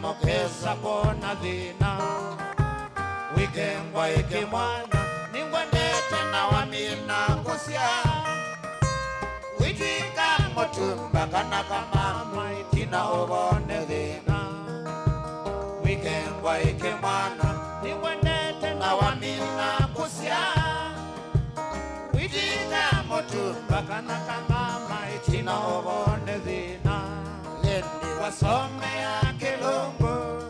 mokesa bona dhina wikengwa iki mwana ningwendete na wamina kusya witika mutumba kana kamama itina obone dhina wikengwa iki mwana ningwendete na wamina kusya witika mutumba kana kamama itina obone dhina lendi wasomea kilungu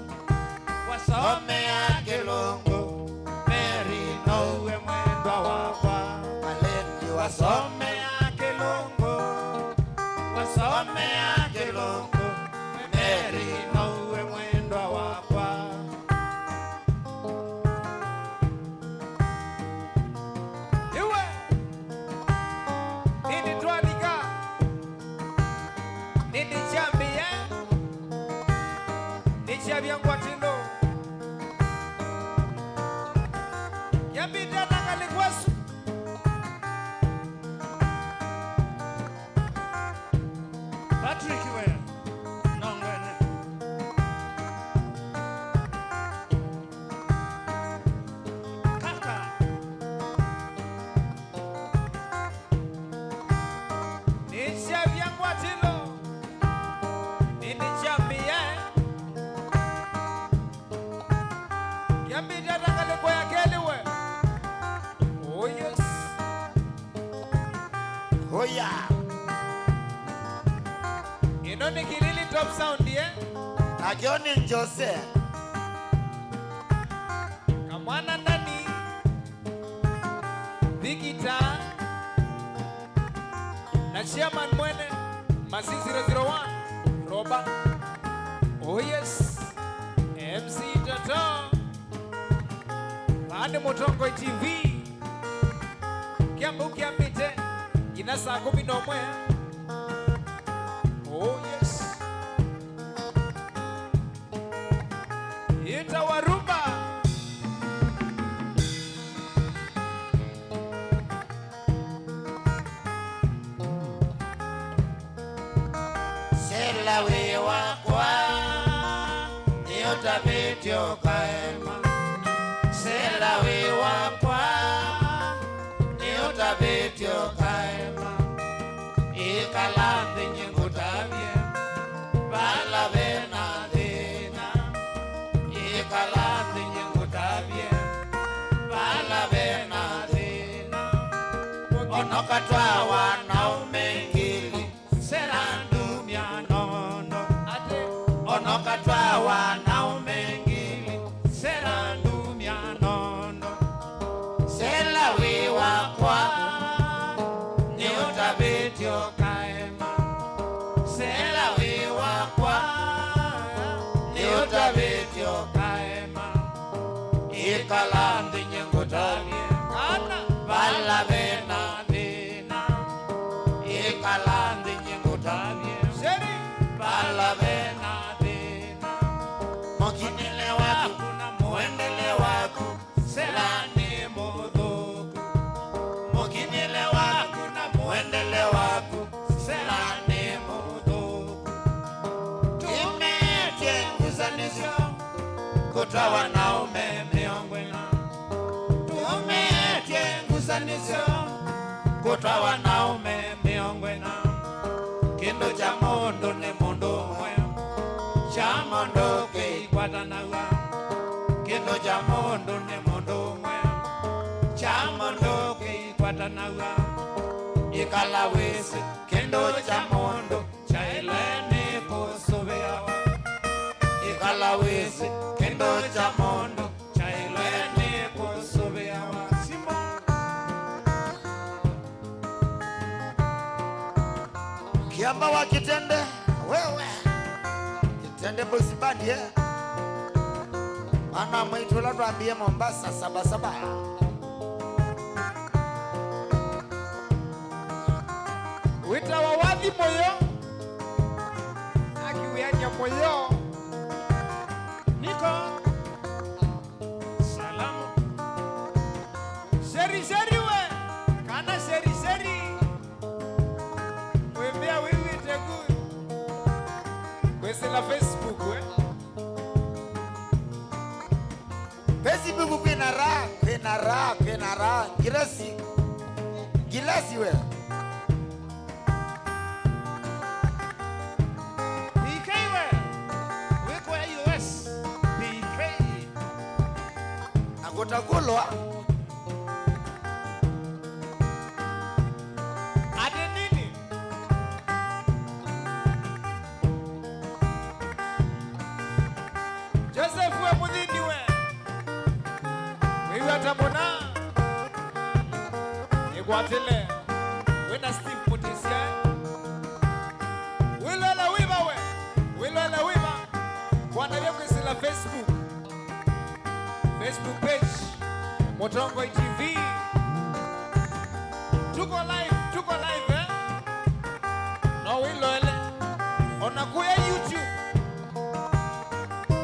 wasomea kilungu Mary nowe mwendwa wakwa Malendi wasomea kilungu wasomea kilungu Mary nowe mwendwa wakwa Iwe nini tuandika nini chambie nichabia ngwatilo yambita nangalikwasu Patrick we nongwene kaka nichabia ngwatilo nini chambie yambita nangalikwa yakeliwe Oh yes. Oh yeah. Inoni kilili top sound ye? Nakioni njose. Kamwana ndani. Vikita. Na chairman mwene. Masi 001. Roba. Oh yes. MC Toto. Ande Motongo TV. Kiambu kiambite ina saa 11 Oh yes Itawaruba Sela wewa kwa Iotabitio kaema Sela wewa kwa Iotabitio kaema Ikalambi nyingutavye Bala vena dhina Ikalambi nyingutavye Bala vena dhina Onokatwa wanaume ngili Serandu mianono Onokatwa wanaume ngili Serandu mianono Sela wiwa kwa Iotabitio kaema Sela wiwa kwa Iotabitio kaema Ikalandi nyengutavye Bala vena dhina Ikalandi nyengutavye Bala vena dhina Mokinile waku na muendele waku Sela ni mudhuku Mokinile waku na muendele waku Sela ni mudhuku Tumetie nguzanisyo Kuta wanaume miongwena Tumetie nguzanisyo Kuta wanaume miongwena Kindu cha mundu ni mundu mwe Cha mundu kikwatanawa Kindu cha mundu ni mundu mwe Cha mundu kikwatanawa Ikalawisi kindu cha mundu Cha ileni kusubiawa Ikalawisi kindu cha mundu Cha ileni kusubiawa Simba Kiamba wa Kitende wewe Kitende bosi bandi ya Mana mwitula tuambie Mombasa sabasaba Wita wawadhi moyo Akiwianya moyo Niko Salamu Seri seri we Kana seri seri Wembea wiwi tegu Kwese la Facebook we Facebook kwinara Gilasi we PK we kwa US PK agotakulwa ade nini Joseph we mudhini we tambona igwatile wena Steve Mutisia wilala wiba kwana yako sila Facebook page Mutongo TV tuko live no wilole onakuya YouTube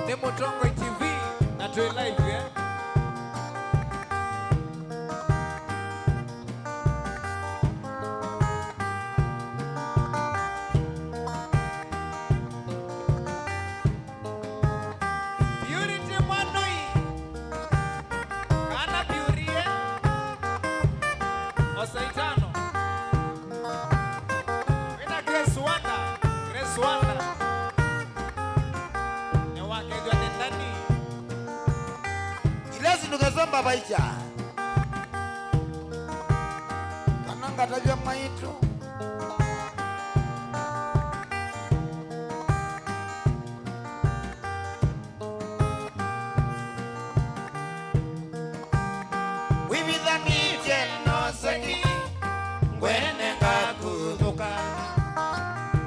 ni Mutongo TV na tu live Nukazomba baicha kananga tajwa maitu wibidhani jeno seki ngwene ngakuduka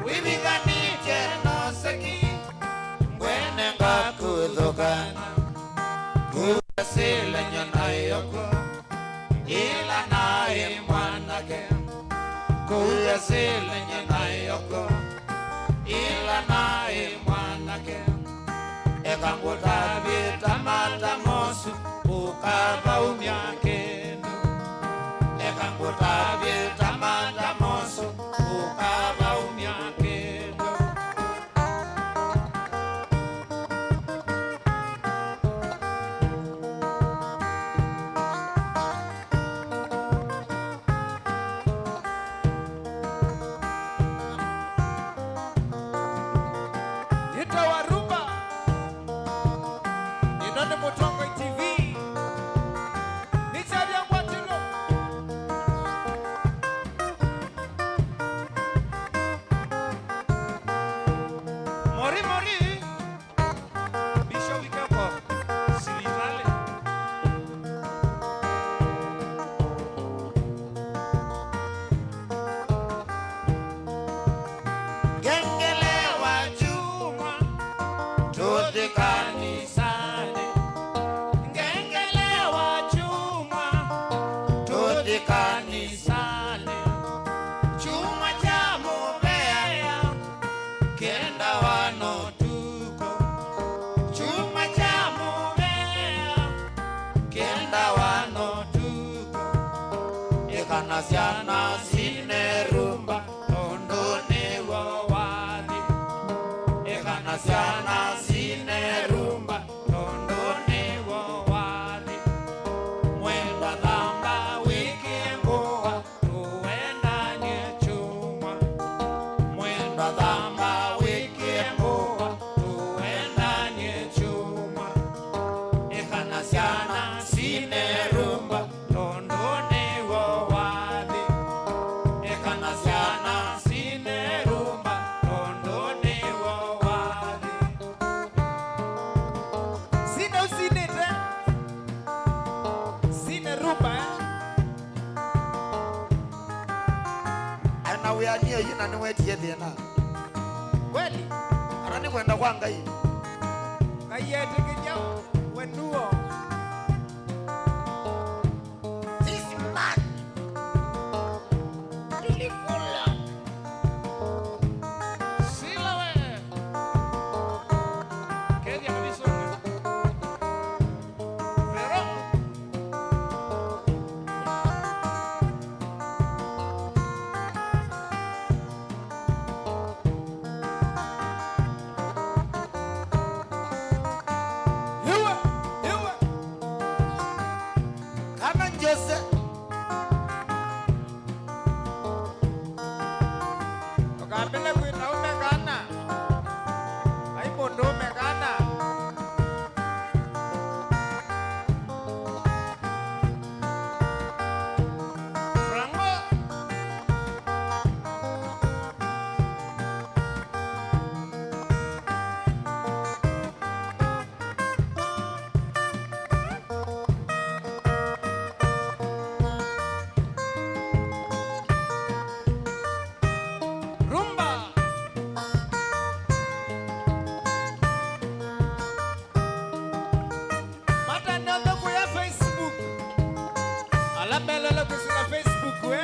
wibidhani jeno seki ngwene ngakuduka Sila nyana yoko ila nae mwanake kuya sila nyana yoko ila nae mwanake ekanguta vitamata mosu ukava umyakenu ekanguta vitamata mosu ukava umyakenu kanisani chuma cha mubea kenda wano tuko chuma cha mubea kenda wano tuko ekanasiana sine rumba tondoni wawadi ekanasiana sine rumba tondoni wawadi mwenda dhamba wiki mbuwa tuenda nye chuma mwenda dhamba wiki mbuwa tuenda nye chuma ekanasiana sine rumba tondoni wawadi ekanasiana sine rumba tondoni wawadi sine usine te sine rumba ana weanie yina ni wetie thina kweli arani kwenda kwa ngai ngai yetikija wenuo sisi man tulikula sila we kedia kabisa pero Ewa, ewa. Wapende kuita umekana. Aipo ndo umekana. Frango. Rumba. Mata ndoto kuya Facebook. Alambelele kusina Facebook we.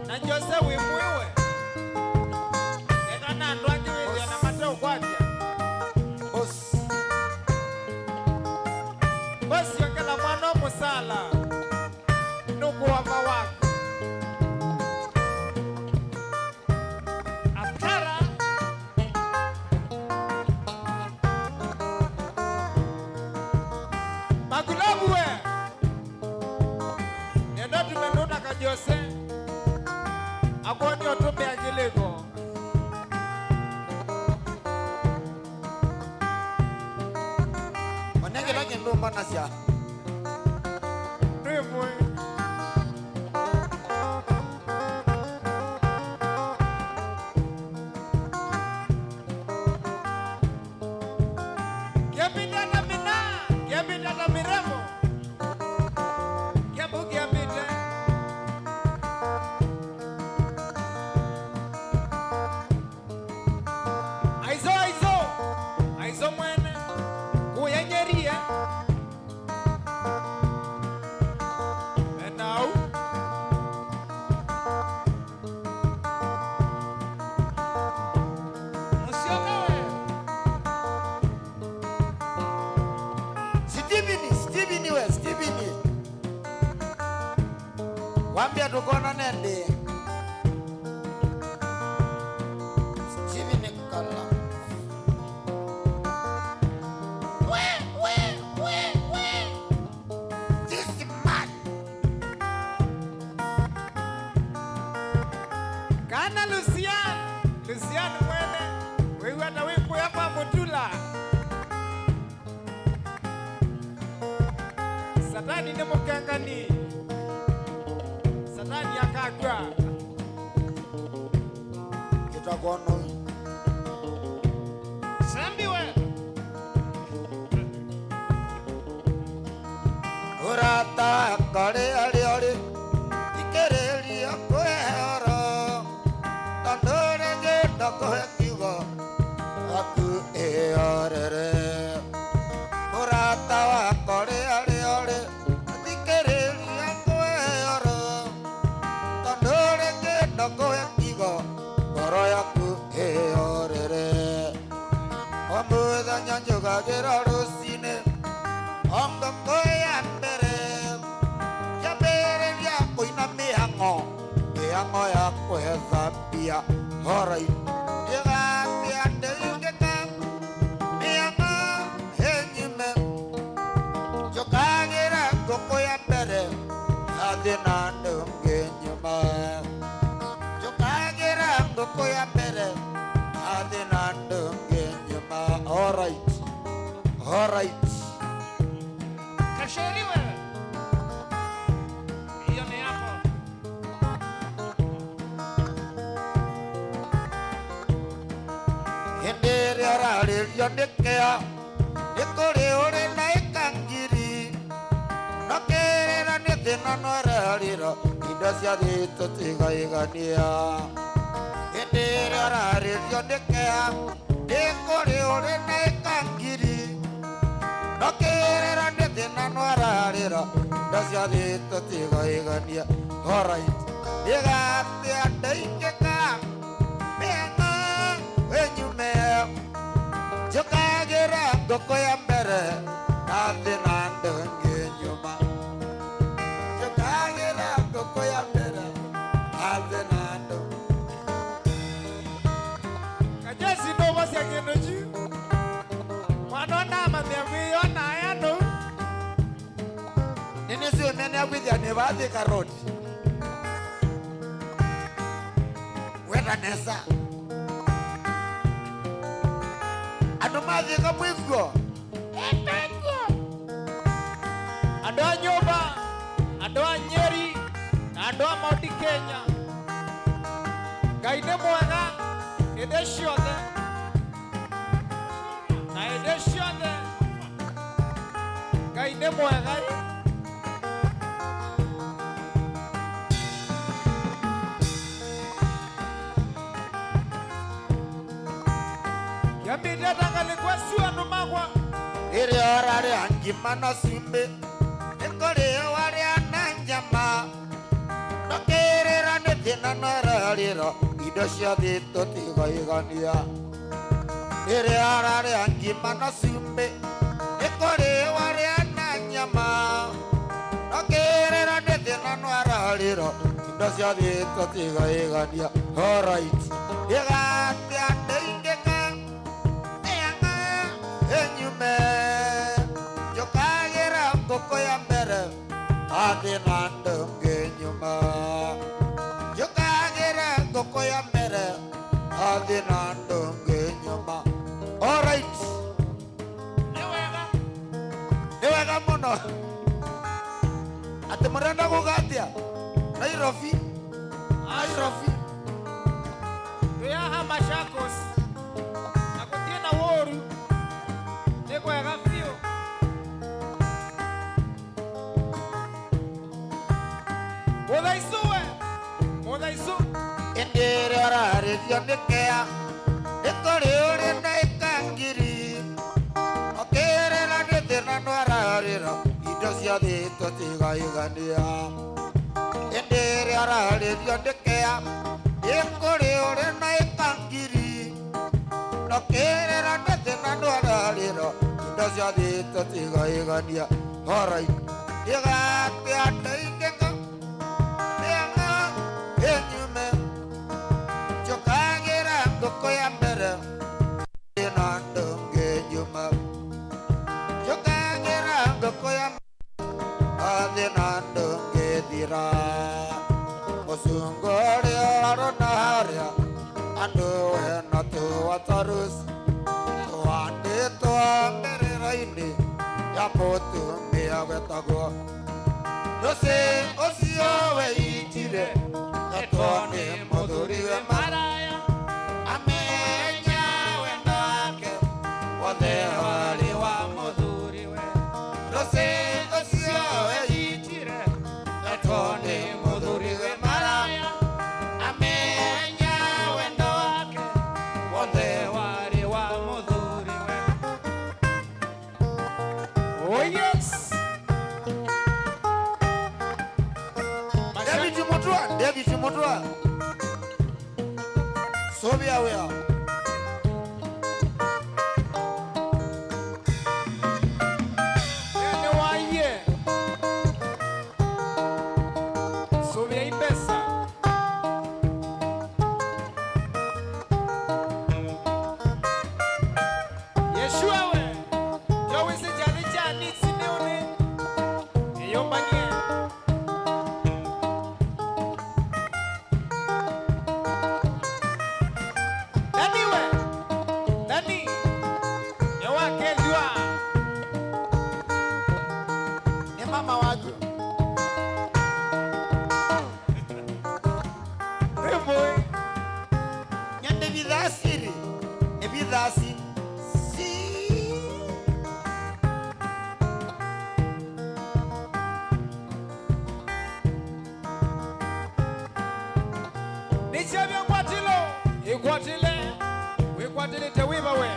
Na Jose wimwewe. Eka na ndwangi wewe na mata ukwabia. Bosi yokela mwana musala. Nuku wa mawako. Atara. Magulabu we. Nendo tumenuna ka Jose. Aboni otume agilego. Onenge lagi ndumba nasya. Nuyemwe. Kiambita na mina. Kiambita na miremo. Kiambu kiambita. Aizo aizo. Aizo mwene. Kuyenyeria. And now. Musioka we. Steveni we, Steveni. Wambia tukona nende. Steveni kala. This man. Kana Lucian. Lucian mwene. Wewe hata wiku yapa mutula. Satani ni mukangani. Satani akagwa. Kitakono. Sembi we. Urata kare ale. Ikereli akoera. Tandore ge dakohekigo. Aku earere. Urata kare ale. Ikereli akoera. Tandore ge dakohekigo. Koroyaku earere. Omuda nyanjoga gerarosine. Onga koya mbere. Ya mbere ya koina mihango. Mihango ya kohezambia. Alright. Yagambia ndeyungeka. Mihango henyime. Jokagera koko ya mbere. Adinande ungenyuma. Jokagera koko ya mbere. Adinande ungenyuma. Alright. Alright. Kasheri we. Hiyo ni hapo. Hendere arare yondekea. Ekore ore na ekangiri. Nakerera nethena norarira. Inda cia thito tigaigania. Hendere arare yondekea. Ekore ore na ekangiri. Nakerera nethena norarira. Inda cia thito tigaigania. Alright. Igate andaikeka. Mena enyume. Jokagera ngoko ya mbere. Nathi nande ngenyuma. Jokagera ngoko ya mbere. Nathi nande. Kajasi ndo wasi agenoji. Mwanona mamia na ayano. Nini sio mene akwithia ni bathi karoti. nesa ando mathika mwiguo andå a nyåmba andå a Nyeri na andå a Mount Kenya Ngai nĩ mwega hĩndĩ ciothe na hĩndĩ ciothe Ngai nĩ mwega Yambire tangalikwa suanu magwa ire orare angima na simbe ekore ware ananjama nokerera nethina nararira indo ciothe tutigaigania ire orare angima na simbe ekore ware ananjama nokerera nethina nararira indo ciothe tutigaigania alright igate andeingeka enyume jokagera ngoko ya mbere athinandunge nyuma jokagera ngoko ya mbere athinandunge nyuma alright ni wega muno ati murenda kugatia Nairobi tuyaha Machakos na kutie na woru nĩ kwega biũ mũthaicu indire orarĩrio nĩkea nĩkũrĩ ũrĩ na ikangiri okĩrĩra nĩ thĩna nĩararĩra indo ciothe tũtigaigania indire orarĩrio nĩkea nĩkũrĩ ũrĩ na ikangiri okĩrĩra nĩ thĩna nĩararĩra indo ciothe tũtigaigania alright igate andaingĩka nĩanga enyume jokagera ngoko ya mbere athinandunge nyuma jokagera ngoko ya athinandunge thira mũcungu ũrĩa ũrona harĩa andũ hena tũwataruci tũhandĩtwo mbĩrĩra-inĩ ya mũtumia wetagwo Rose ũcio weitire etwo nĩ mũthuriwe maraya amenya wendo wake wothe warĩ wa mũthuriwe Rose ũcio weitire etwo nĩ mũthuriwe maraya amenya wendo wake wothe warĩ wa mũthuriwe oh yes David Mutua Sobia wea Ene waie Sobia impesa Yeshua we Jowisi jali jani sineone Eyombanie mama waju nyande vidasiri e vidasi si Nichabia kwatilo ikwatile tewiba we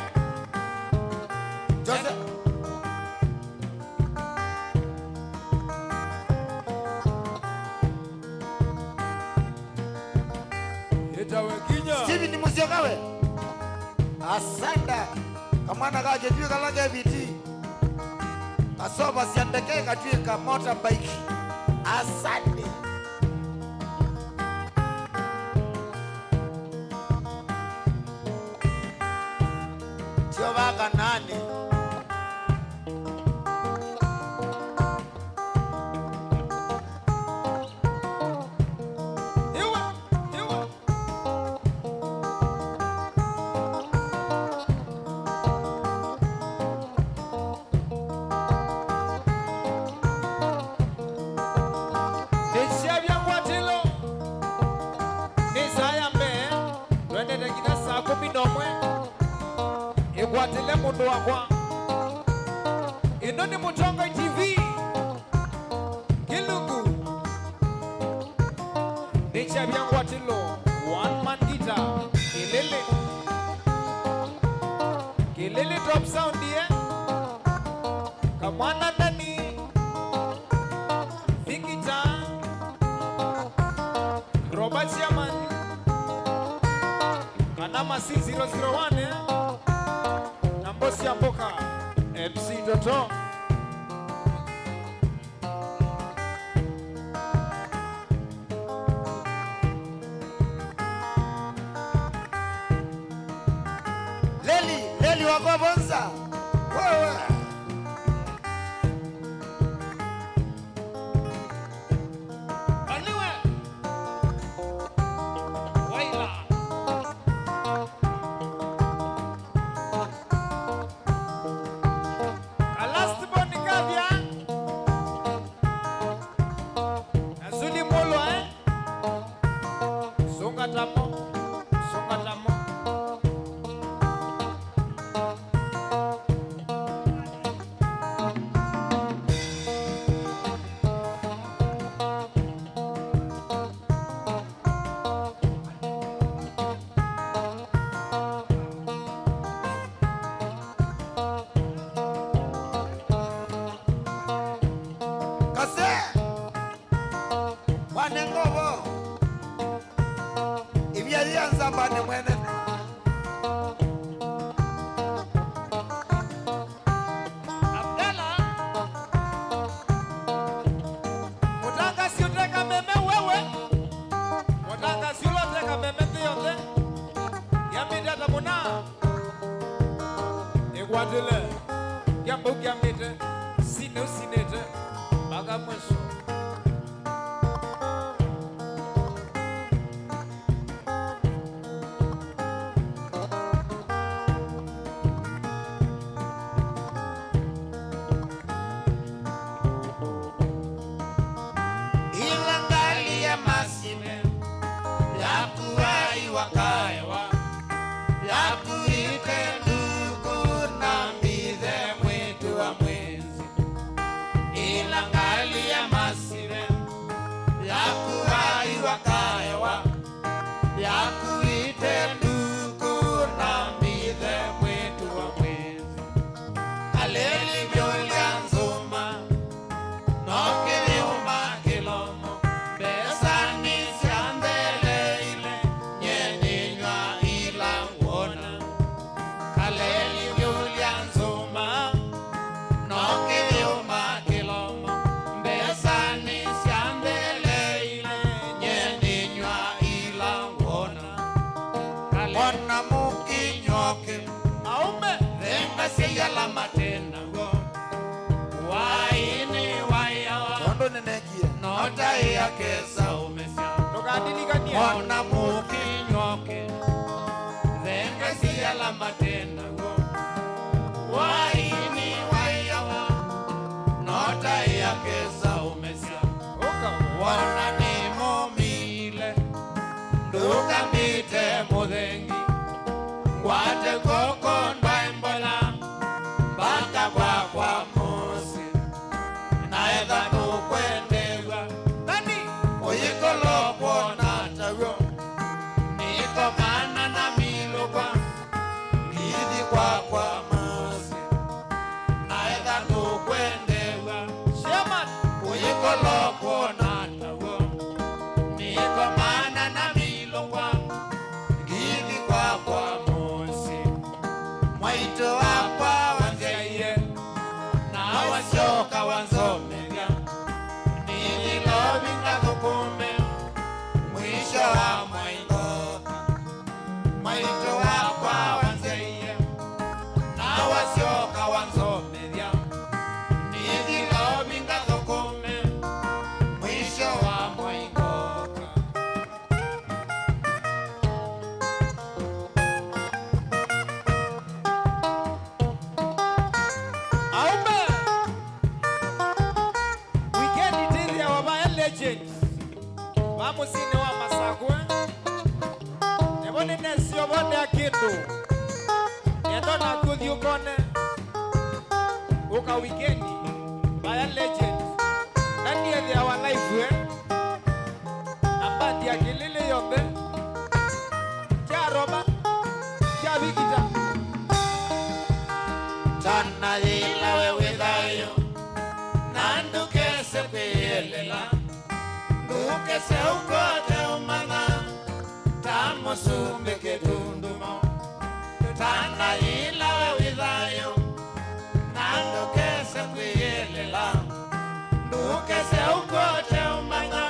Joseph Steven Musiokawe asanda kamwana kajetwi kalage viti kasoba siandeke katwika motorbike asande Jova nani mundu wakwa ino ni Mutongo TV Kilungu Nicha Biangwatilo One Man Guitar Kilele Top Sound Kamwana Nani Vikita Robert Yaman Kanama C001 Nambosi Amboka MC Toto Leli wako bonza wewe Aniwe Waila Alast Bonikavia Azuli Molo Songa tamo Bane mwene Abdalla Mutanga si uteka meme wewe Mutanga si uteka meme thiyote Yamida tamuna Egwadile Yambu yamide Sine usinete Baga mwisho la matenda go waini wayawa tondo nenekia nota ya kesa umesia Nokadiligania ona mukinyoke venga sia la matenda go waini wayawa nota ya kesa umesia wana ni momile nduka mite mudhengi wate koko ndwaimbola Baka kwa mosi Naedha nukwendewa Nani Oyikolo kwa tayo Niko mana na milo kwa Gidi kwa mosi Naedha nukwendewa Shaman Oyikolo kwa tayo Niko mana na milo kwa Gidi kwa mosi Mwaito hapa Shoka wanzomega Nililobinga kukume Mwisho wa mwaingoka Mwaito wakwa wanzeye Na washoka wanzomega Nililobinga kukume Mwisho wa mwaingoka Vamusine wa masakwe Nebone nesio bode akitu Neto na kuthi ukone Buka weekend by a legend. Nani ya their life we. Ambati ya kilele yombe. Kia roba. Kia vikita. Tana ila wewe dayo nanduke se kwelela nduke se ukote umana tamo sumbe ketundumo tana ila wewe dayo nanduke se kwelela nduke se ukote umana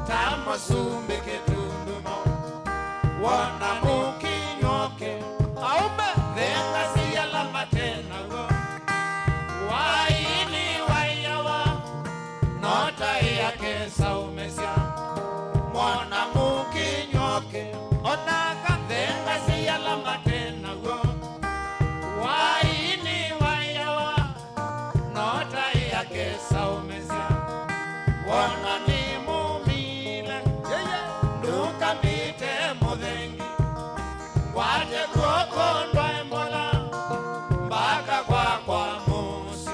tamo sumbe ketundumo wana mukinyoke Aume. venga siya la matena go waini wayawa nota yake saumesia mwana mukinyoke Onaka. venga siya la matena go waini wayawa nota yake saumesia wana ni mumile nduka mite mudhengi waje kuokondwa embola mpaka kwa musi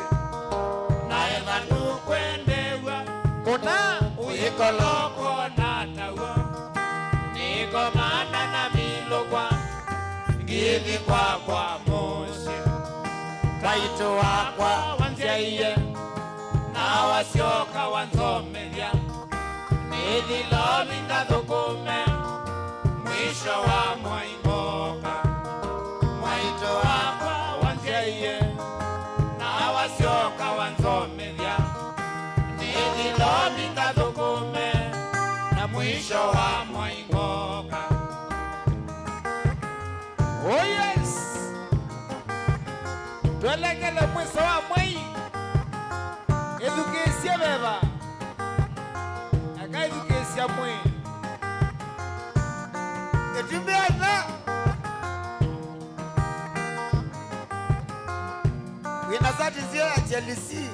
naetha ndukwendewa Kuna. uyikoloko natawo nikomana na milogwa ngithi kwa musi kaito wakwa wanzaiye na wasioka wanzomethia nithilomi ngathukume mwisho wa mwaingoka mwaito wakwa wanzaiye na wasioka wanzomethia nithilomi ngathukume na mwisho wa mwaingoka. Oh yes. Tuelekele mwiso wa mwei. Edukesia beba. Aka edukesia mwei. Etimbiana. Wina zati zio ya Chelsea.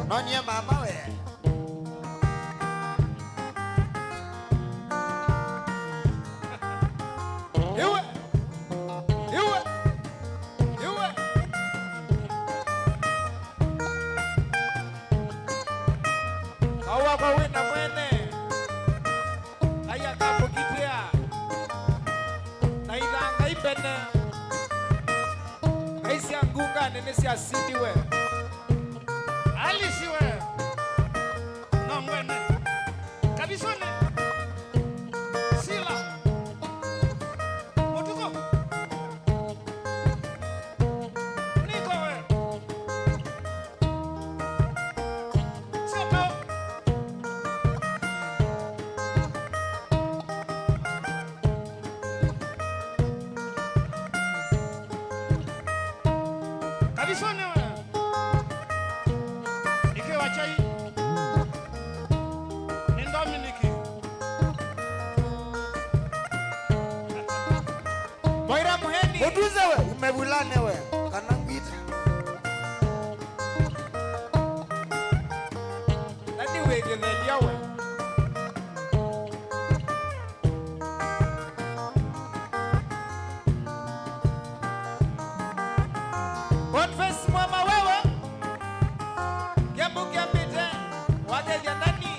Nonye mama we. Iwe. Iwe. Iwe. Kawa kwa wina mwene. Aya kapo kitea. Na idanga ipene. Kaisi angunga nene si asidi we. Alisiwe nongwene kabisone sila motuko niko we soto kabisone we ike wachai ni Dominiki Moira muheni. Oduze we umebulane we. Kana ngwita. Nani wegethelia we. Confess mama wewe. Kiambu kiambite. Wake vya ndani.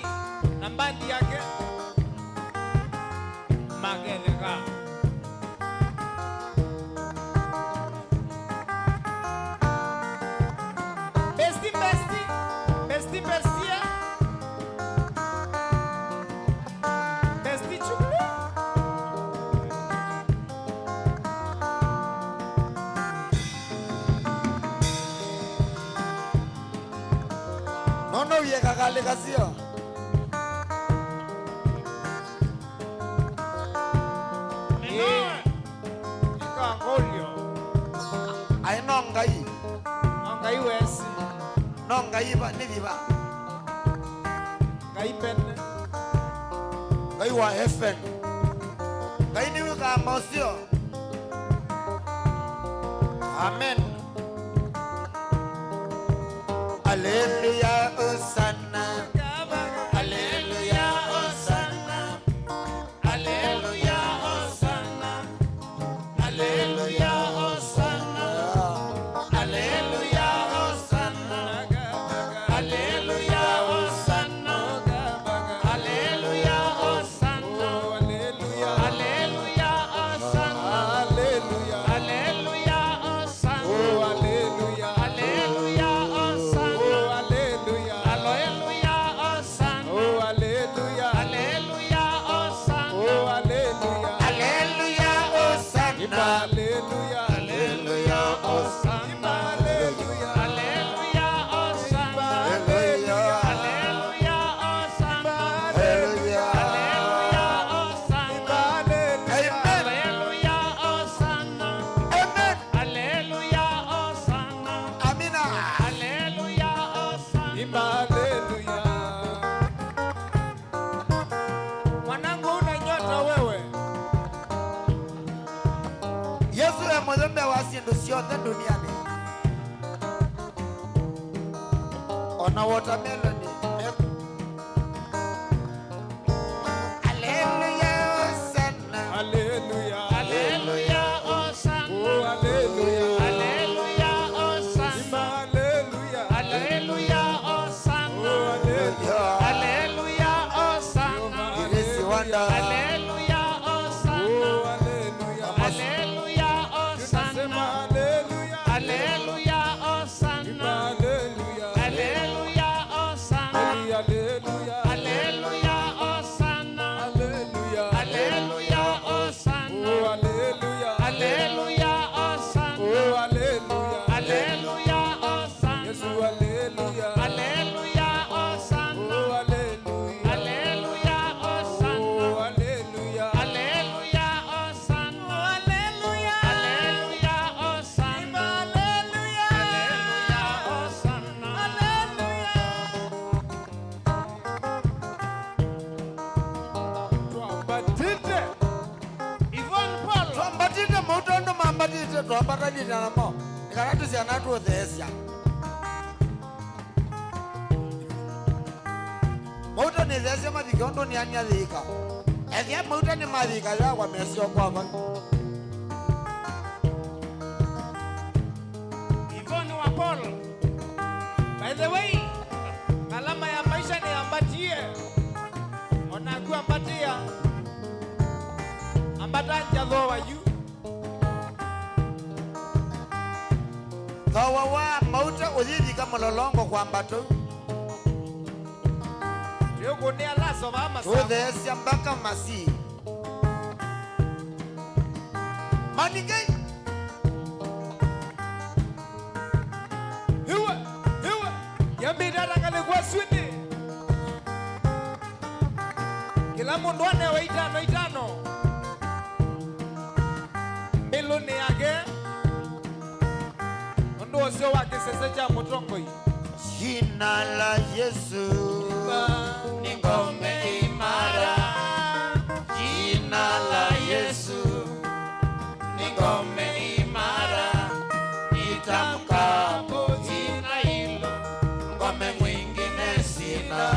Na mbandi yake. Magelega. Besti besti. Besti bestia. Besti chukwu. Nono ye kakale kasio. ninowe Ika angolio. Ai nongai. Anga iwesi. Nongai ba nidiba. Kaipene. Ngai wa heaven. Ngai ni wika mosio. Amen. Hallelujah, Hosanna. Hallelujah, Hosanna. Hallelujah, Hosanna. ciothe duniani. Ona watermelon. Hallelujah, Hosanna. Hallelujah. Hallelujah, Hosanna. Oh, hallelujah. Hallelujah, Hosanna. Hallelujah. Hallelujah, Hosanna. Oh, hallelujah. Hallelujah, Hosanna. It is the wonder. Hallelujah, Hosanna. Oh, hallelujah. Hallelujah, Tunasema Hosanna. hallelujah. Hallelujah, Hosanna. Hallelujah. Hallelujah, Hosanna. Hallelujah. Hallelujah, Hosanna. Hallelujah. Hallelujah, Hosanna. Oh, hallelujah. Hallelujah, Hosanna. Oh, hallelujah. Hallelujah, Hosanna. Yesu, hallelujah. Hallelujah, Hosanna. Oh, hallelujah. Hallelujah, Hosanna. Oh, hallelujah. Hallelujah, Hosanna. Hallelujah. Hallelujah, Hosanna. Hallelujah. Tuambatite. Yvonne Paul. Twambatite mutondo mambatite twambatanite namo. Nikaratu ciana tuthecia. Mauta ni thecia mathikiondo ni ania thika. Ethia mauta ni mathika ya kwa mesio kwava. Yvonne wa Paul. By the way, alama ya maisha ni ambatie. Onaku ambatia. Ambatanja thowa yu. Thawa wa mauta uthithika mulolongo kwa mbatu. Yuko ni alaso mama sa. Tuthecia mpaka masi. Manikai. Hiwa. Yambidara kale kwa swini. Kila mundu ane wa itano. Mbeloni yake. Mundu osio wake sese cha mutongo hii. Jina la Yesu Ni ngome imara. Jina la Yesu ni ngome imara. Nitamkapo jina hilo, ngome mwingine sina.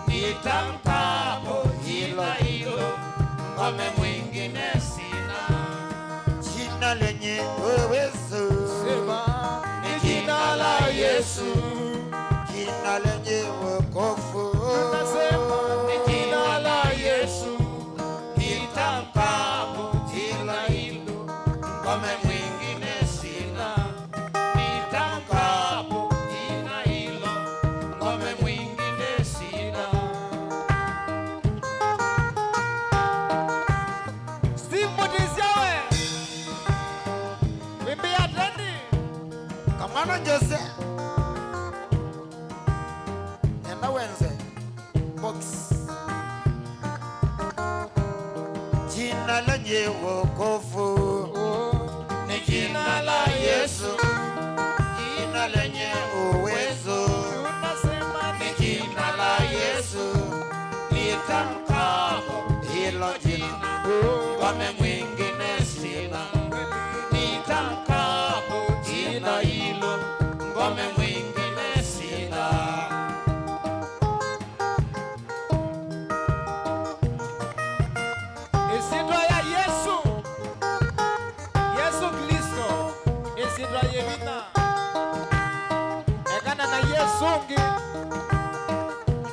Nitamkapo jina hilo, ngome mwingine sina. jina lenye uwezo, Sema Ni jina la Yesu, jina lenye wokovu, nasema ni jina la Yesu. Nitamkapo jina hilo, ngome mwingine sina. Nitamkapo jina hilo, ngome mwingine sina. Steve Mutisiawe. Wimbi atendi. kamwana Jose enda wenze box, jina lenye wokovu, Ni jina la Yesu, jina lenye uwezo, Tunasema ni jina la Yesu. Nitamkapo hilo jina ngome mwingine sina. Nitamkapo jina hilo, ngome mwingine sina. Isitwa ya Yesu. Yesu Kristo. Isitwa yevina. Ekana na Yesu ngi.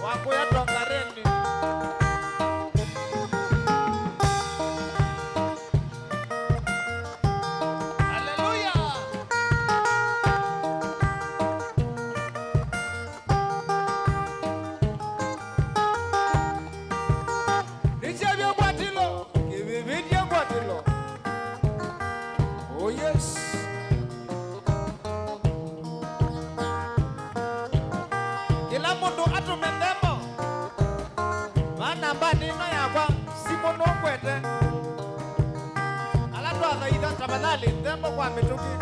Wako ya tongareni. Hallelujah. Nichavyo kwatilo. Kivividyo kwatilo. Oh yes. Kila mundu atumendemo. Mana mbadino yakwa simono kwete. Ala twathitha tafadhali ndemo kwa mituki.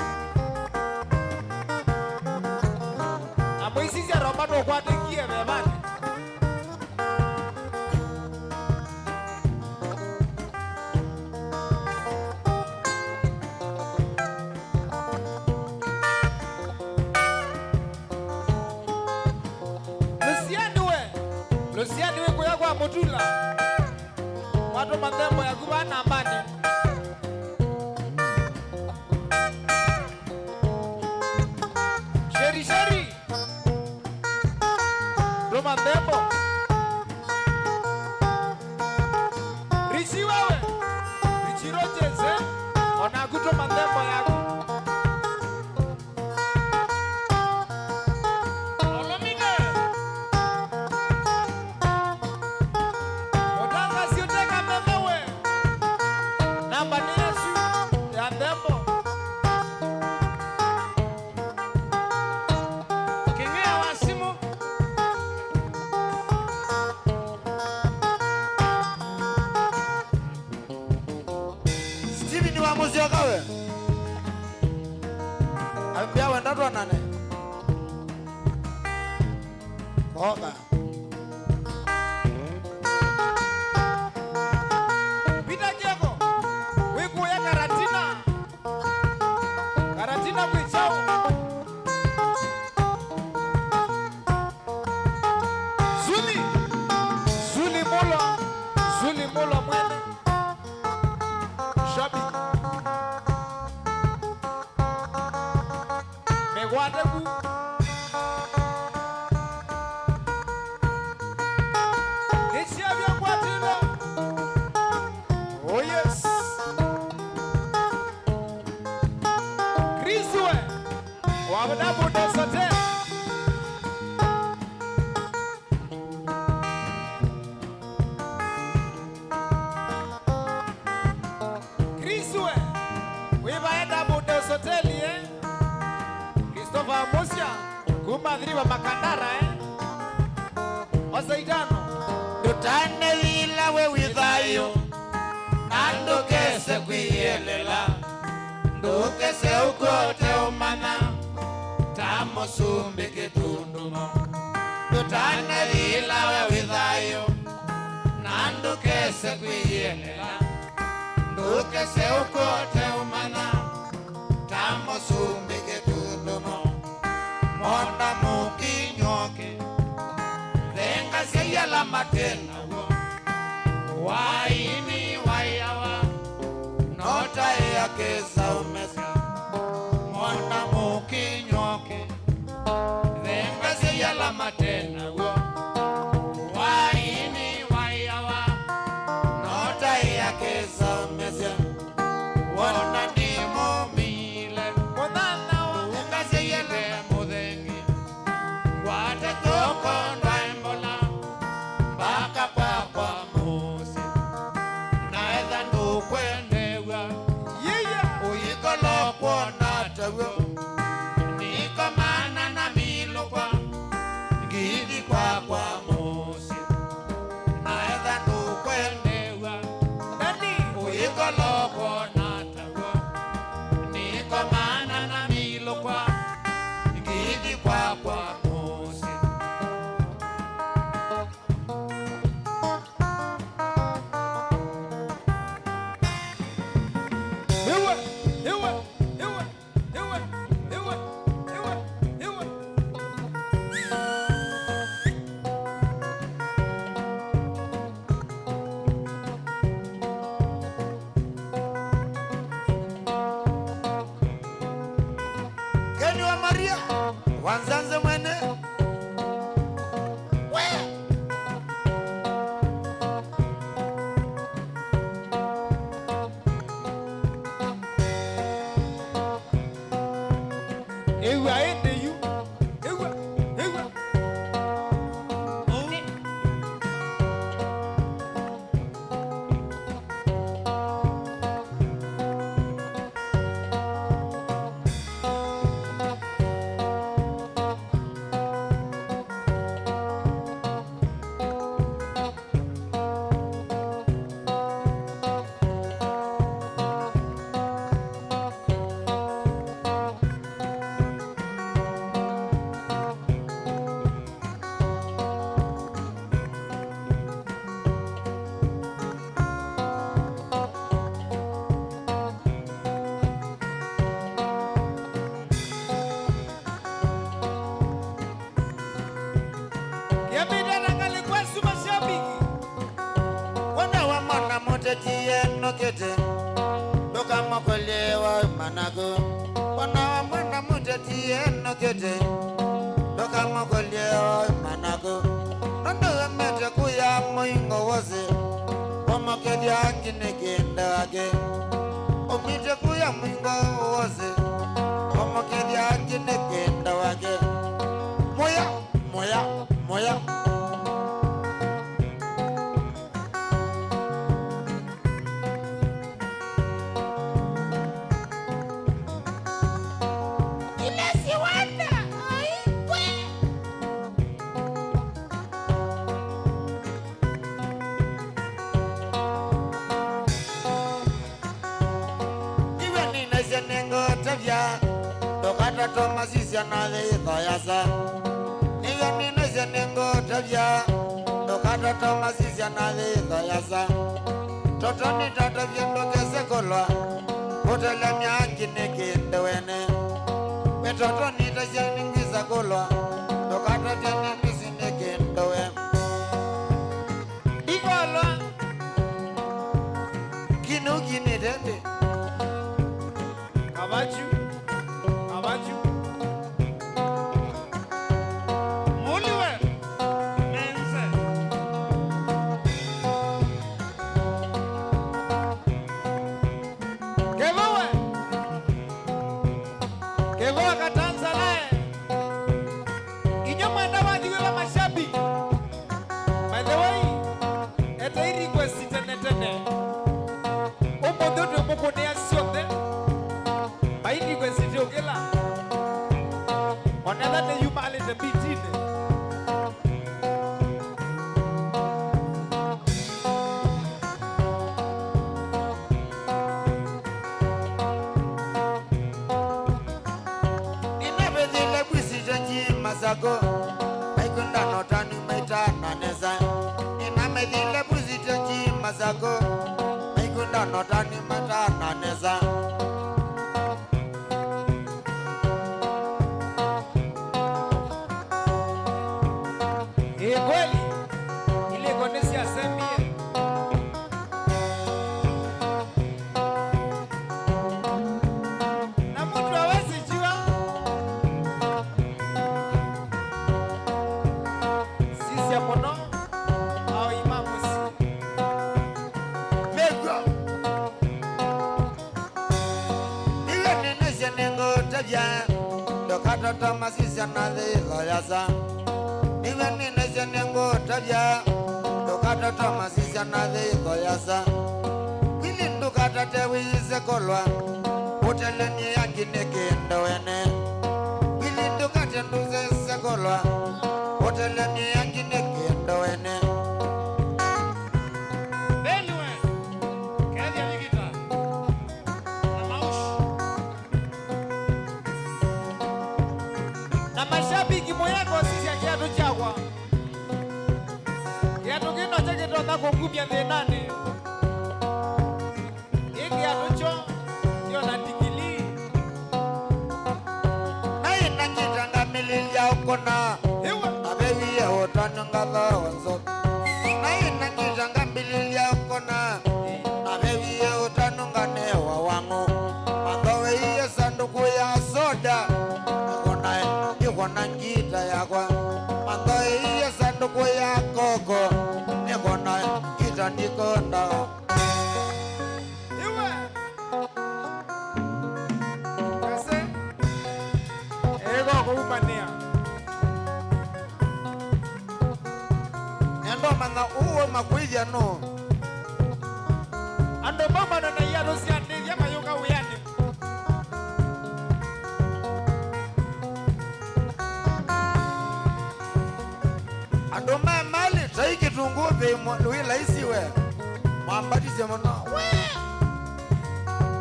Amwisisya romba tukwatikie bebani. watu mandembo ya kubana ambani. Sheri Roma Dembo Richi wewe Richi Rogers ona kuto mandembo yako Olomide Otanga sioteka memewe Namba ni Yesu ya Dembo Musio kawe ambia wenda tua nane koga Pita Diego wiku ya Karatina kuichao Zuli Molo mwene Shabi Megwadeku Nishabia kwa tino Oh yes Kriswe Wabadabu desote Kriswe Wibaenda Budos Hoteli Christopher Musia kumadhiriwa Makandara Osaidano Dutane wila we withayo Nandukese kuyelela Ndukese ukote umana Tamo sumbi kitundumo Dutane wila we withayo Nandukese kuyelela Ndukese ukote umana Tamo sumbi kitundumo Monda mukinyoke Venga siya la matena Waini wayawa Nota ya kesa umesa Monda mukinyoke Venga siya la matena Waini wayawa Nota ya kesa umesa Wana ni mumile Monana wa Venga siya la mudengi Wata toko ndaimbola Baka papa mose Naedha ndukwendewa Yeah Uyikolo kwa natawo Niko mana na milo kwa Ngidi kwa mose Naedha ndukwendewa Nani Uyikolo kwa natawo Niko mana na milo kwa Ngidi kwa mose Keni wa Maria Wanzanze mwene Ewa ende yu Ewa mutetie nokete doka makolewa manago wana mwenda mutetie nokete doka makolewa manago nando mete kuya moingo wose omakedi akine kenda age omite kuya moingo wose omakedi akine kenda wage moya moya moya Dokata Thomasisia na the Toyasa. Even in a Zenengo Tavia, Dokata Thomasisia na the Toyasa. Totoni Tatavia Docasecola, Hotelamia Kineki in the Wene. When Totoni Tajan Visacola, Dokata Janet is in the Kindoe. Igola Kinuki needed. How about you? How about you? Moliwe, mense. Kevoa katanza naye. Inyoma ndawa diwe wa mashabi. By the way, ete iri kwa sitenetene. Omo dodo moko ne asiote. Baini kwa siti okela. Onela ne yumale de bitine. Inabedile kwisitenji masako. Maikunda notani maita naneza. Inamedile kwisitenji masako. Maikunda notani maita naneza. Kweli ile kondesi asembie na mtu hawezi jua sisi ya mono au imamu si Megwa. Iwe nene Zenengo Tavia. Dokata Thomasisia na the Toyasa. Iwe nene Zenengo Tavia. Dokata Thomasisia na the Toyasa. Wili ndukata tewi sekolwa. Hoteleni yakine kenda wene. Wili ndukata nduze sekolwa. Hoteleni yakine kenda wene. Benwe kazi ya Nikita na Maushi na mashabiki moyako sisi ya kiatu chakwa kiatu kino chake toka kukubia ndenane iki kiatu cho ndio na tikili Naye nakitanga mililia ukona. hiwa Abewiye otanangala wanzo. Naye nakitanga mililia ukona. Abewiye otanungane wa wangu. Mangawe iye sanduku ya soda. Nikona ngita yakwa. Mangawe iye sanduku ya koko. Nikona ngita nikonda. hiwa kase ego kuumania Endo manga uwe makwithia no. ando mama na yaro si ande ya mayoka uyane Adoma mali tai kitungu be wila isiwe. Mwambatize mwana.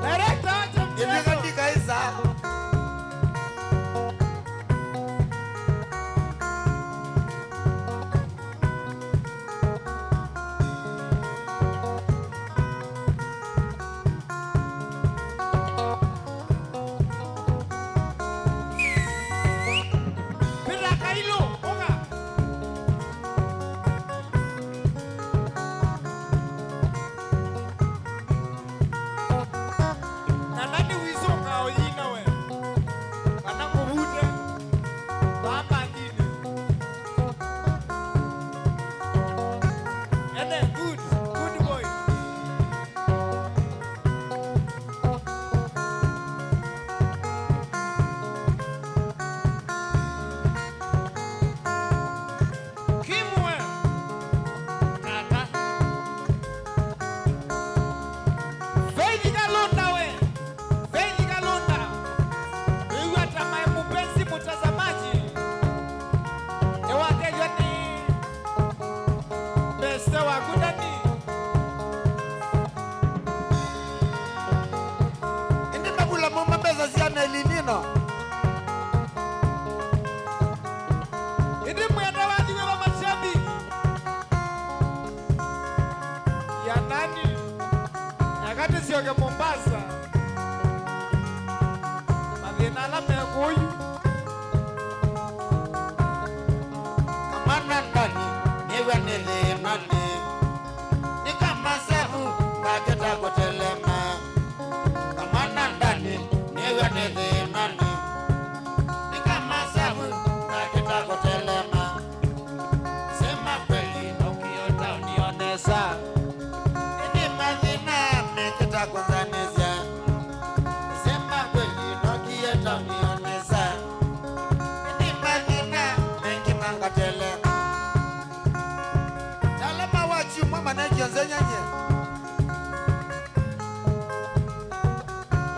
director acha mchezo Ibikandika isa. Pira Kailo oga nakati sioke Mombasa mathina ala mekuyu kamana ndani niwe nithinani ni kama sabu ngakita kutelema kamana ndani niwe nithinani ni kama sabu ngakita kutelema sema kweli ukiota unionesa ni mathina mekita kwanzanisha sema kweli ukiota unionesa ni mathina mekimanga telema talema wachi mama na kianzenyenye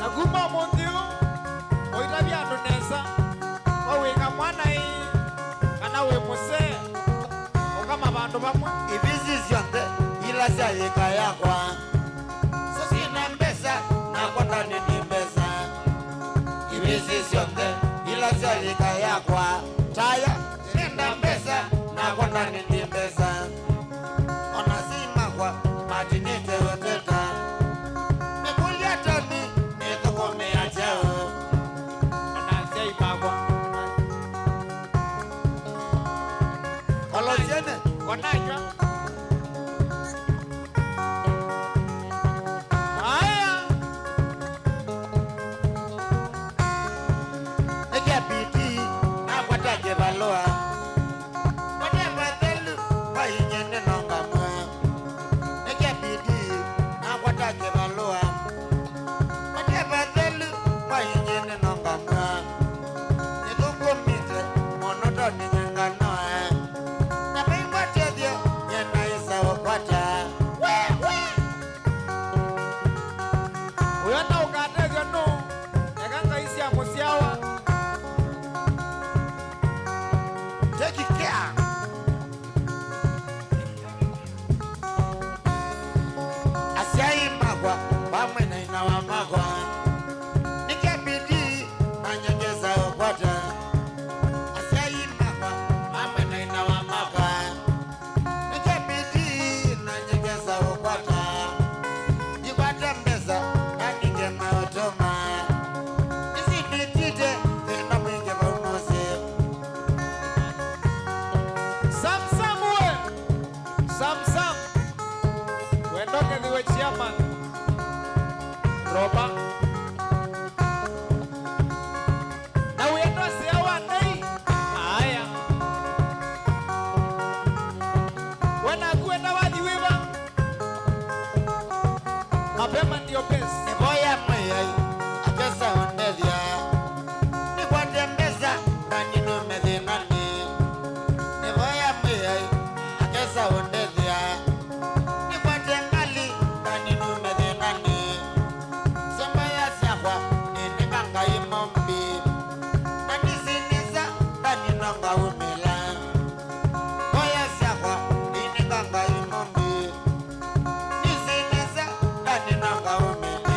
naguma mundiu oitabia andu nesa wawika mwana ii kana wi musee ukama bandu bamwe ibizi cionthe ila syayika yakwa sosina mbesa nakwa ndani ni mbesa ibizi cionthe ila syayika yakwa taya sina mbesa nakwa ndani ni mbesa ona simakwa matinite weteta nikulia toni nithukumia chao onasia ibagwa kolosiene onanywa aya nikiabidi nakwataje balua watebathelu wainyene nongamwe nikiabidi nakwataje balua watebathelu wainyene nongamwe nithukumite monoto ninyenganoe napeingwatethio nyenaisa ukwata uyo na ukatethio nu ekangaisia musiawa take care asiai magwa pamwe na ina wa magwa nikiabidi nanyengeza ukwata asiai magwa pamwe na ina wa magwa nikiabidi nanyengeza ukwata nikwata mbeza naninge maotoma nisiditite tena mwinge vaunose Samsam we Samsam wendoke thiwe chairman Roba na wendo siawa nei aya wena kuenda wathi wiva mapema ndio pesa nivoya mwiyai akesa ondethia nikwate mbesa ndaninumething'ani nivoya mwiyai akesa ondethia nikwate ngali ndaninumething'ani semboya syakwa niningangai mombi nanisiniza ndaninongaumila voya syakwa niningangai mombi nisiniza ndaninongaumila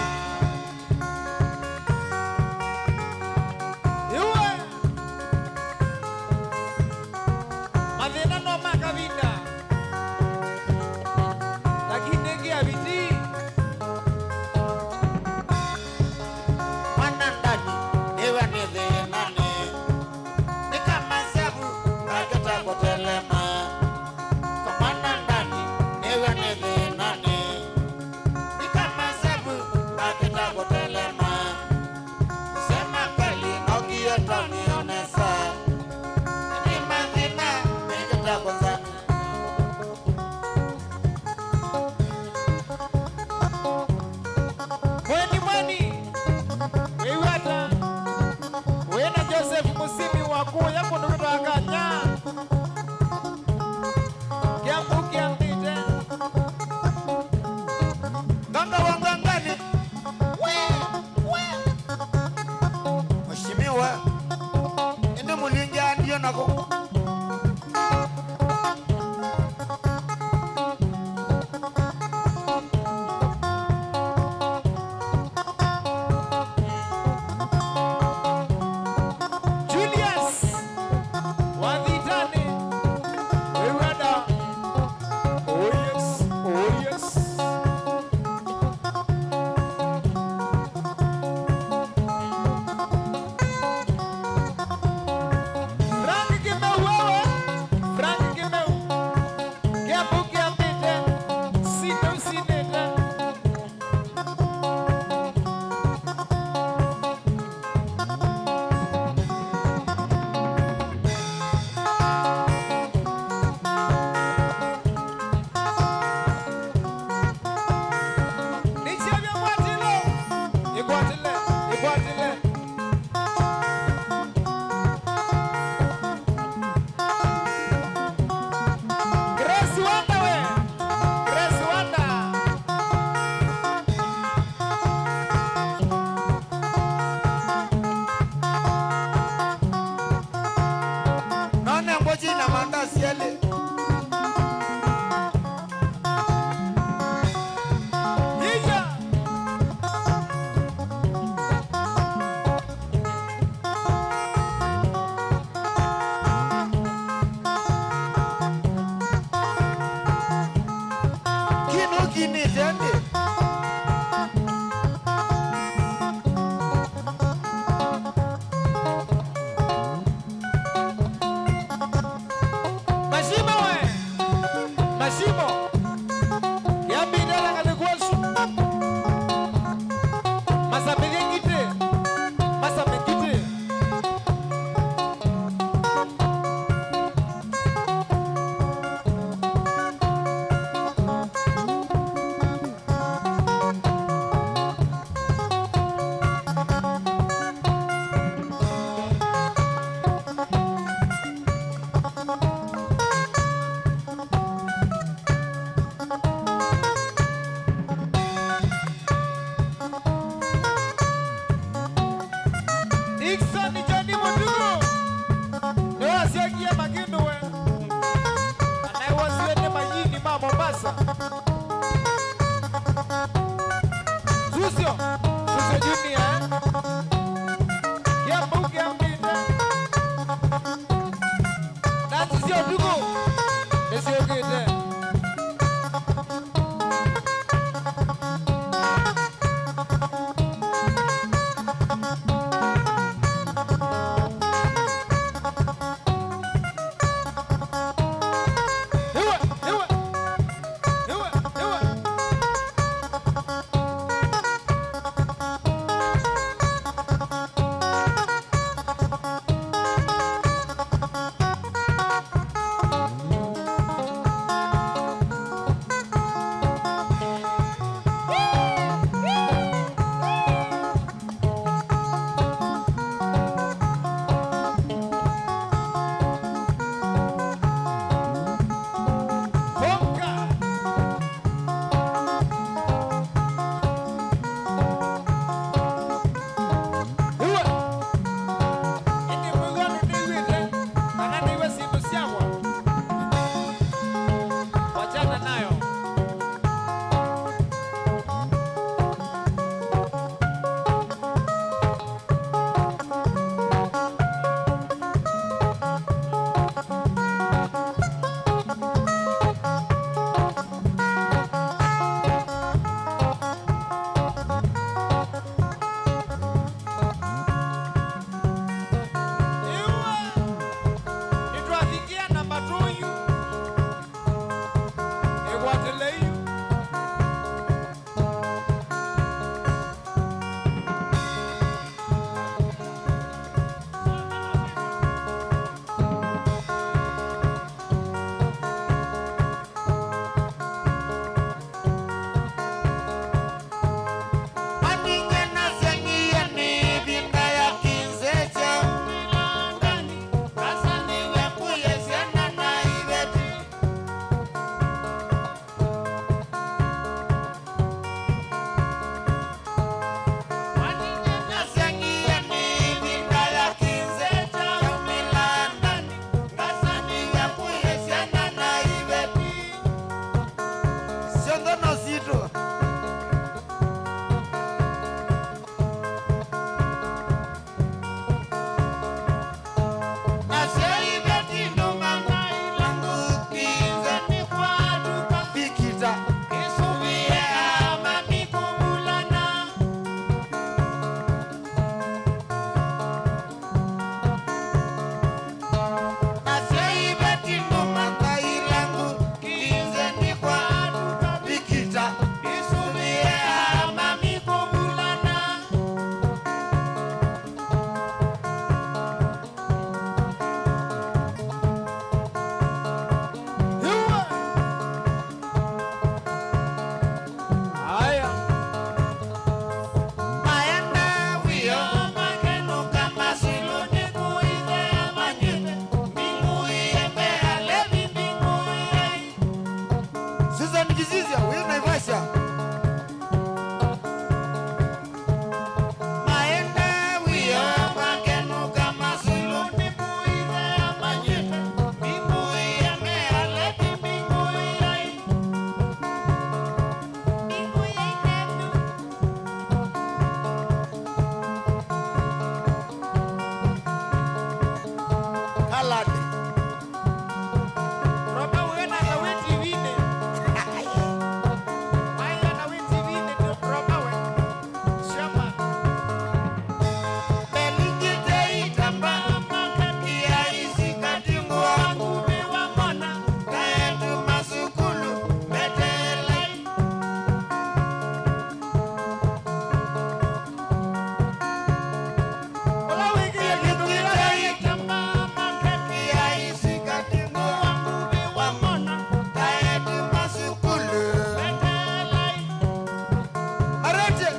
Arete.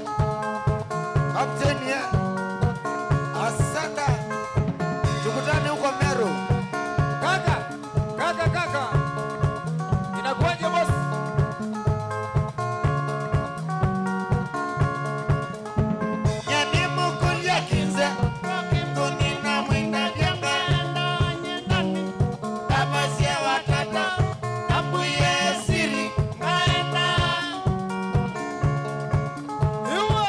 Kapteni ya. Asante. Tukutane huko Meru. Kaka. Inakuwaje boss? Yani mukulia kinze. Kunina mwinda vyanga. Abasia watata. Abuye siri. Iwe.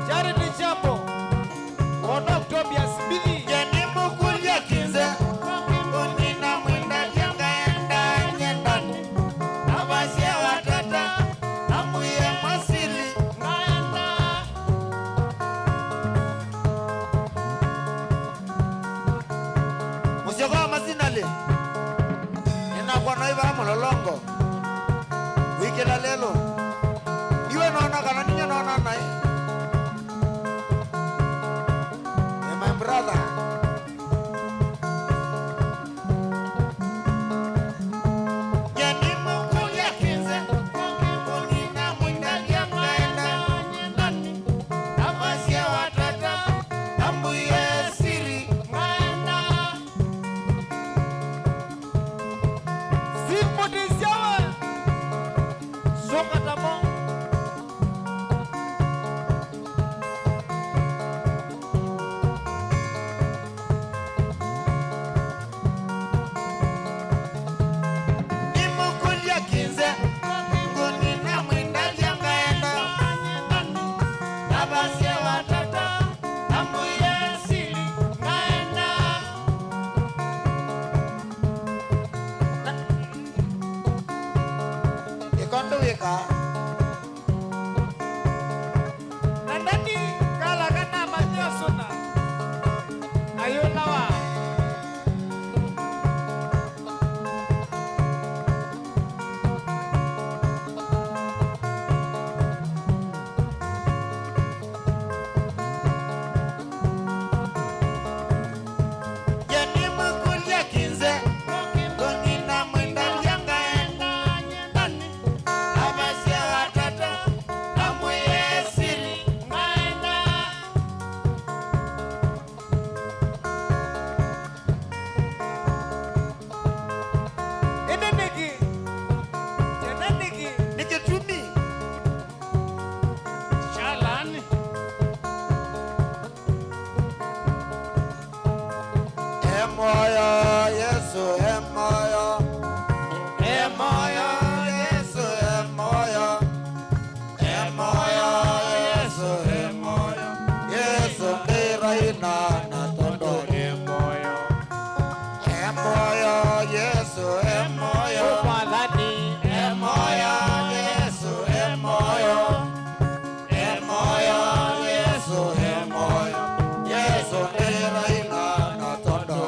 Charity Chambo. Ono Tobias Billy. Yani mukulia kinze. Kunina mwinda vyanga enda nyendani. Abasia watata. Abuye masili. Musyokoa masinale. Ninakuwa naiva mulolongo. Wiki la lelo. Iwe naona kana ninyo naona nai. Hey, my brother. Yani mukulia kinze. Kunina mwinda vyanga enda nyendani. Abasia watata. Abuye siri. Simbo Disiawa. Sokatamo. Nimukulia kinze. Kunina mwinda vyanga enda. Abasia watata. Abuye siri. Ikondo wika. Nandani kala kana manyosuna. Ayolawa. Yani mukulia kinze. Kunina mwinda vyanga enda. Abasia watata. Abuye siri. Eneneki. Nikitumi. Shalani. Emoyo Yesu emoyo. Emoyo Yesu emoyo. Emoyo Yesu emoyo. Yesu ndiraina na tondo emoyo. Emoyo Yesu emoyo. Opalani. Emoyo Yesu emoyo. Emoyo Yesu emoyo. Yesu ndiraina na tondo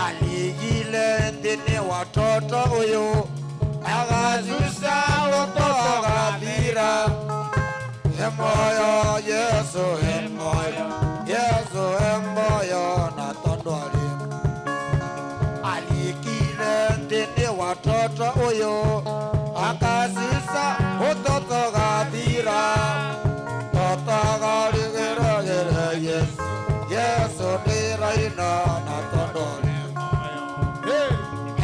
aligile ndini watoto huyu agazusa watoto gadira. Emoyo Yesu emoyo. Yesu emoyo na tondo aligile ndini watoto huyu agazusa watoto gadira. Toto galigera gera Yesu. Yesu ndiraina na tondo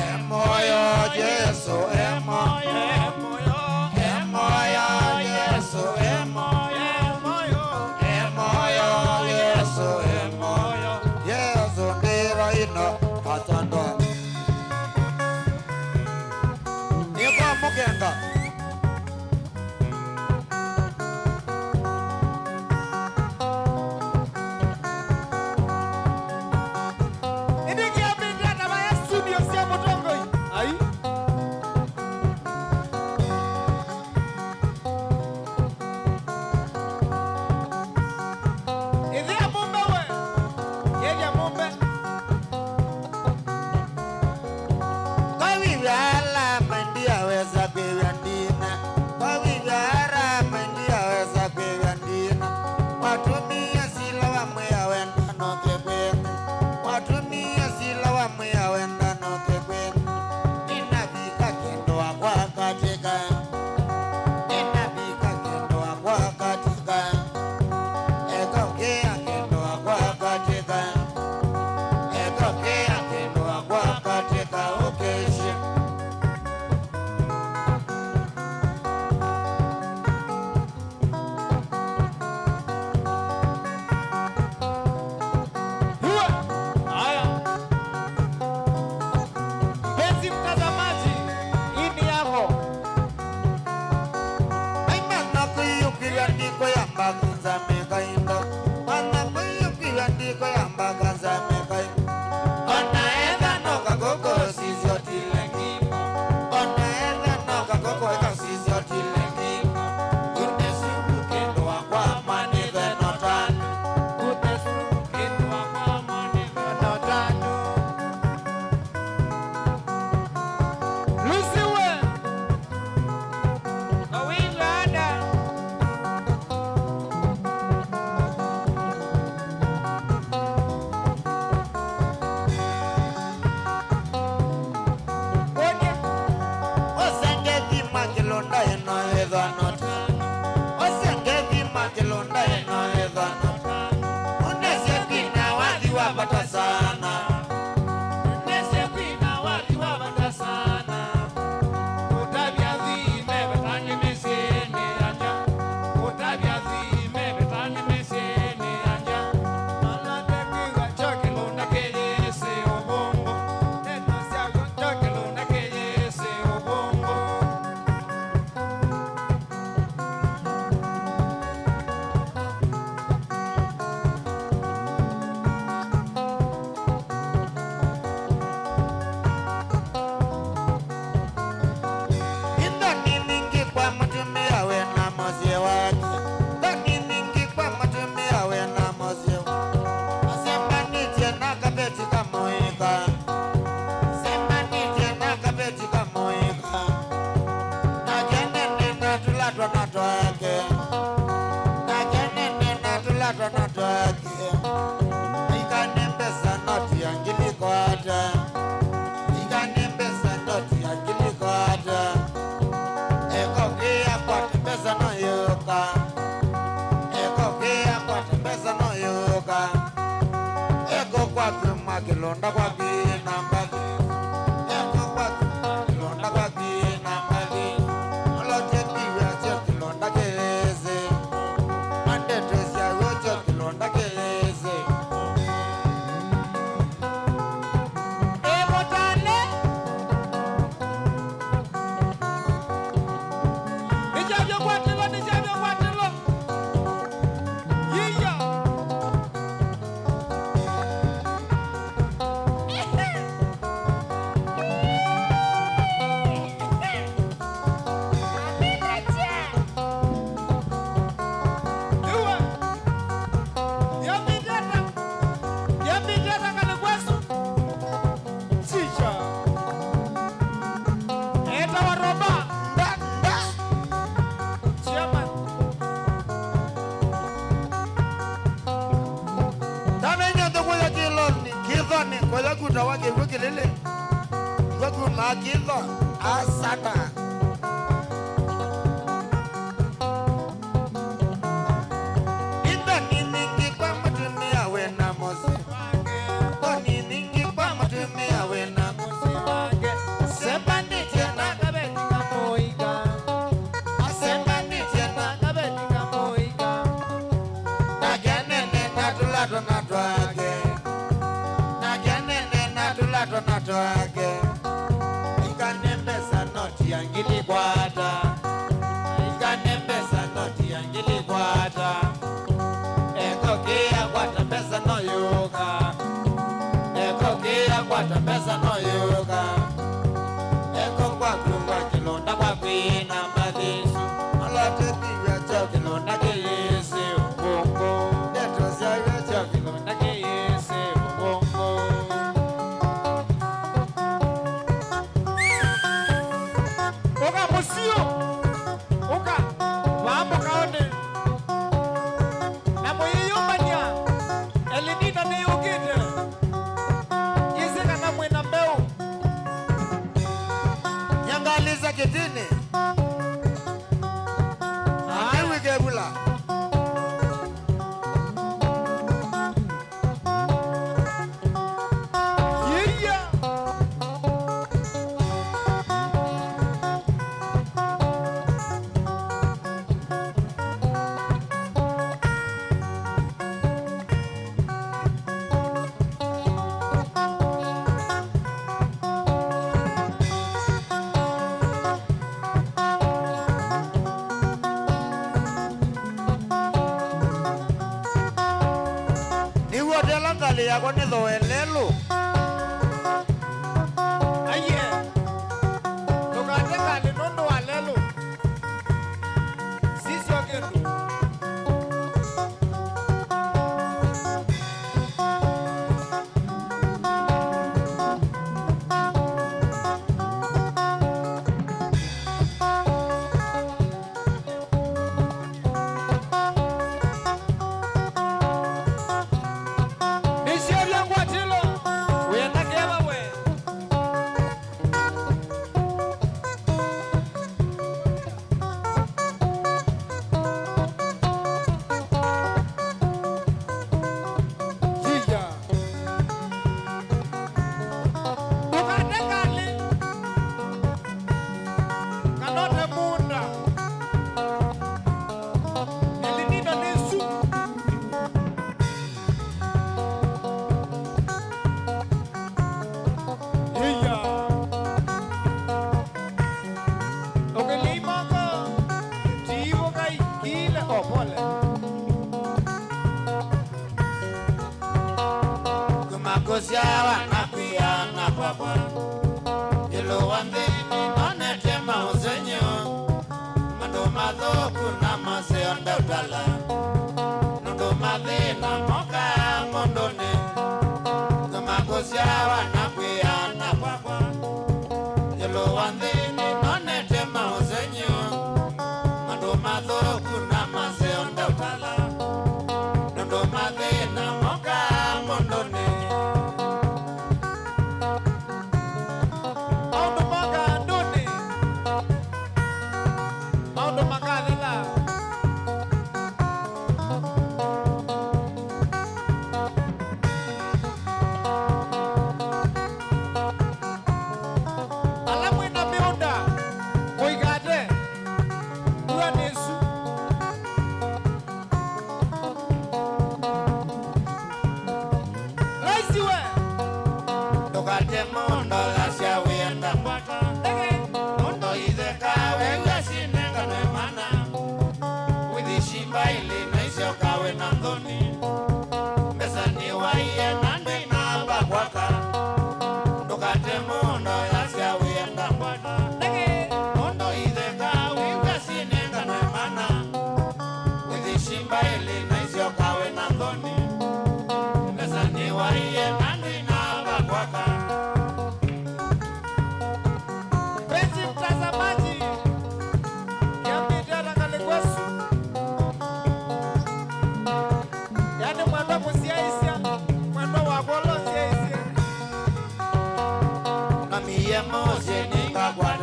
emoyo Yesu emoyo. Emoyo Yesu emoyo. Emoyo Yesu emoyo. Yesu ndiraina na tondo Makitho asana Ita ningi kwa matumia wena mosi Toni ningi kwa matumia wena mosi Sembani tena Kabetika moiga. Sembani tena Kabetika moiga. Nagenene natulato natwage Nagenene natulato natwage Ikanembesa noti yangili kwata Ikanembesa noti yangili kwata Eko kia kwata pesa no yuka Eko kia kwata pesa no yuka Eko kwa kumwa kilonda kwa kwina madhisu Alate biya chao kilonda kiyisi ubongo Deto siya chao kilonda kiyisi ubongo Oka musio. Oka. Wambo kaone. Na moyo mania. Elinina ni ukite. Yeseka na mwena mbeu. Nyangaliza kitini Amewi gebula Yeye. Niwo dela ngali yako nitho elelu Aye. Tukateka ni nondo walelo. Sisi waketu. Nishia langu atilo. Uyenda kema we. Jija. Tukateka li. Kanote munda. Elinina nisu. Iya. Oke lima ko. Jiwo kai gila. Oh boleh. Kumakosya wanakwia na papa Ilo wandini nonete mauzenyo Mando madhoku na maseonda utala Nundo madhina moka mondone Kumakosya wanakwia na papa Ilo wandini nonete mauzenyo Mando madhoku na maseonda utala Nundo madhina moka mondone Auto maga doni. Auto maga lela. Alamu ina miunda.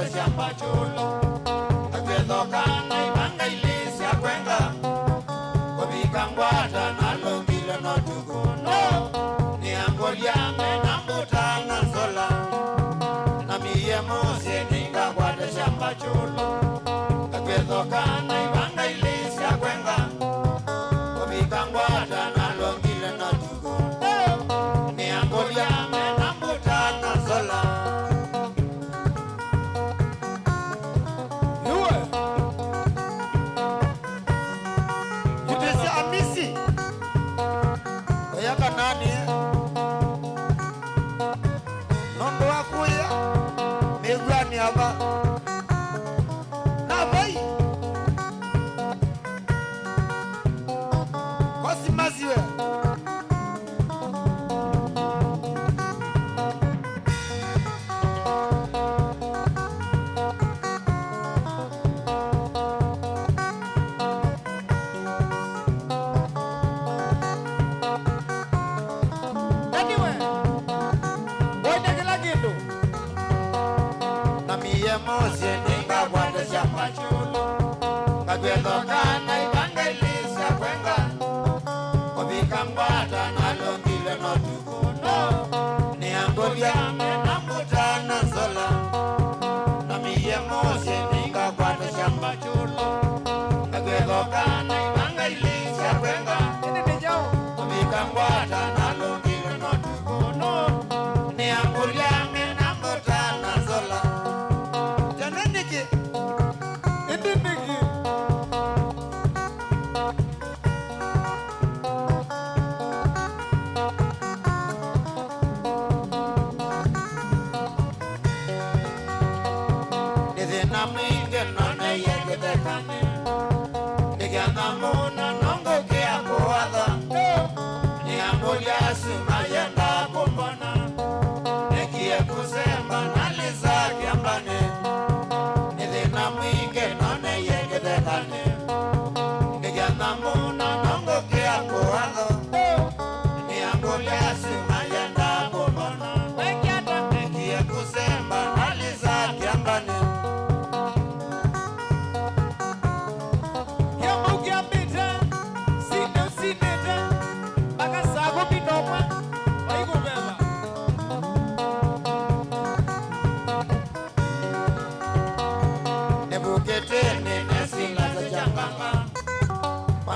kwata shamba chulo Agwethoka na ibanga ilisi akwenga Kobika ngwata na longile no tukuno Ni angolia mena mbuta na zola Na miye mose ninga kwata shamba chulo Agwethoka na ibanga ilisi akwenga Kobika ngwata na longile no tukuno Ni angolia mena mbuta na zola Nani Nondo wakuya Megwani haba Na vai Kosi maziwe Mose ninga kwata shamba chulo Kagwethoka na ibanga ilisi akwenga Kobika ngwata na longile no tukuno Ni angolia mena mbuta na zola Na miye Mose ninga kwata shamba chulo Kagwethoka na ibanga ilisi akwenga Kobika ngwata na longile no tukuno Ni angolia mena mbuta na zola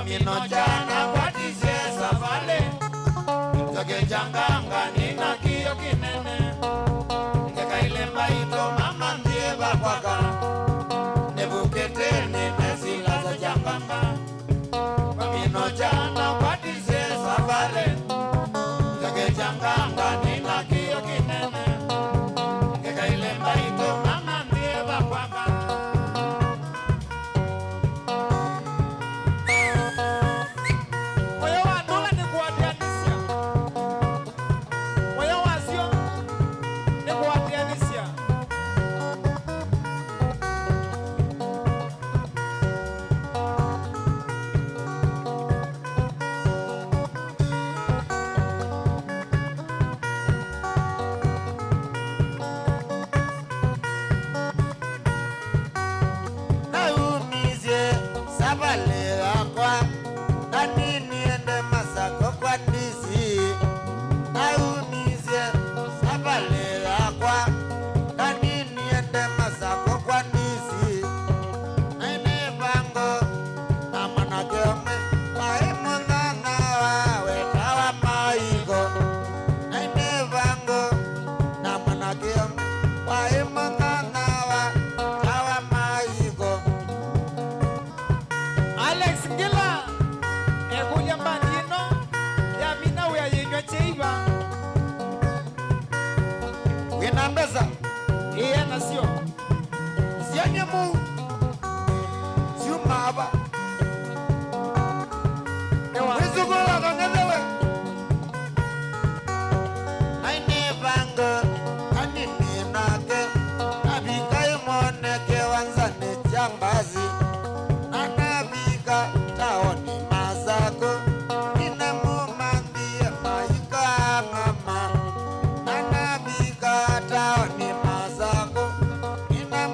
Minojana kwatise safale Zoge janganga nina kiyo kinene Ngeka ile maito mama ndiye bakwaka Nebukete nene sila za janganga Minojana kwatise safale Zoge janganga nina kiyo kinene Ngeka ile maito mama ndiye bakwaka Winambeza Iye na sio Sianye mu Siu maaba Wizugu waka ngezewe Aine vanga Kanini nake Nabika imoneke wanzane jambazi Nanabika taoni mazako Ine mumandie maika ngama Nanabika taoni mazako Ine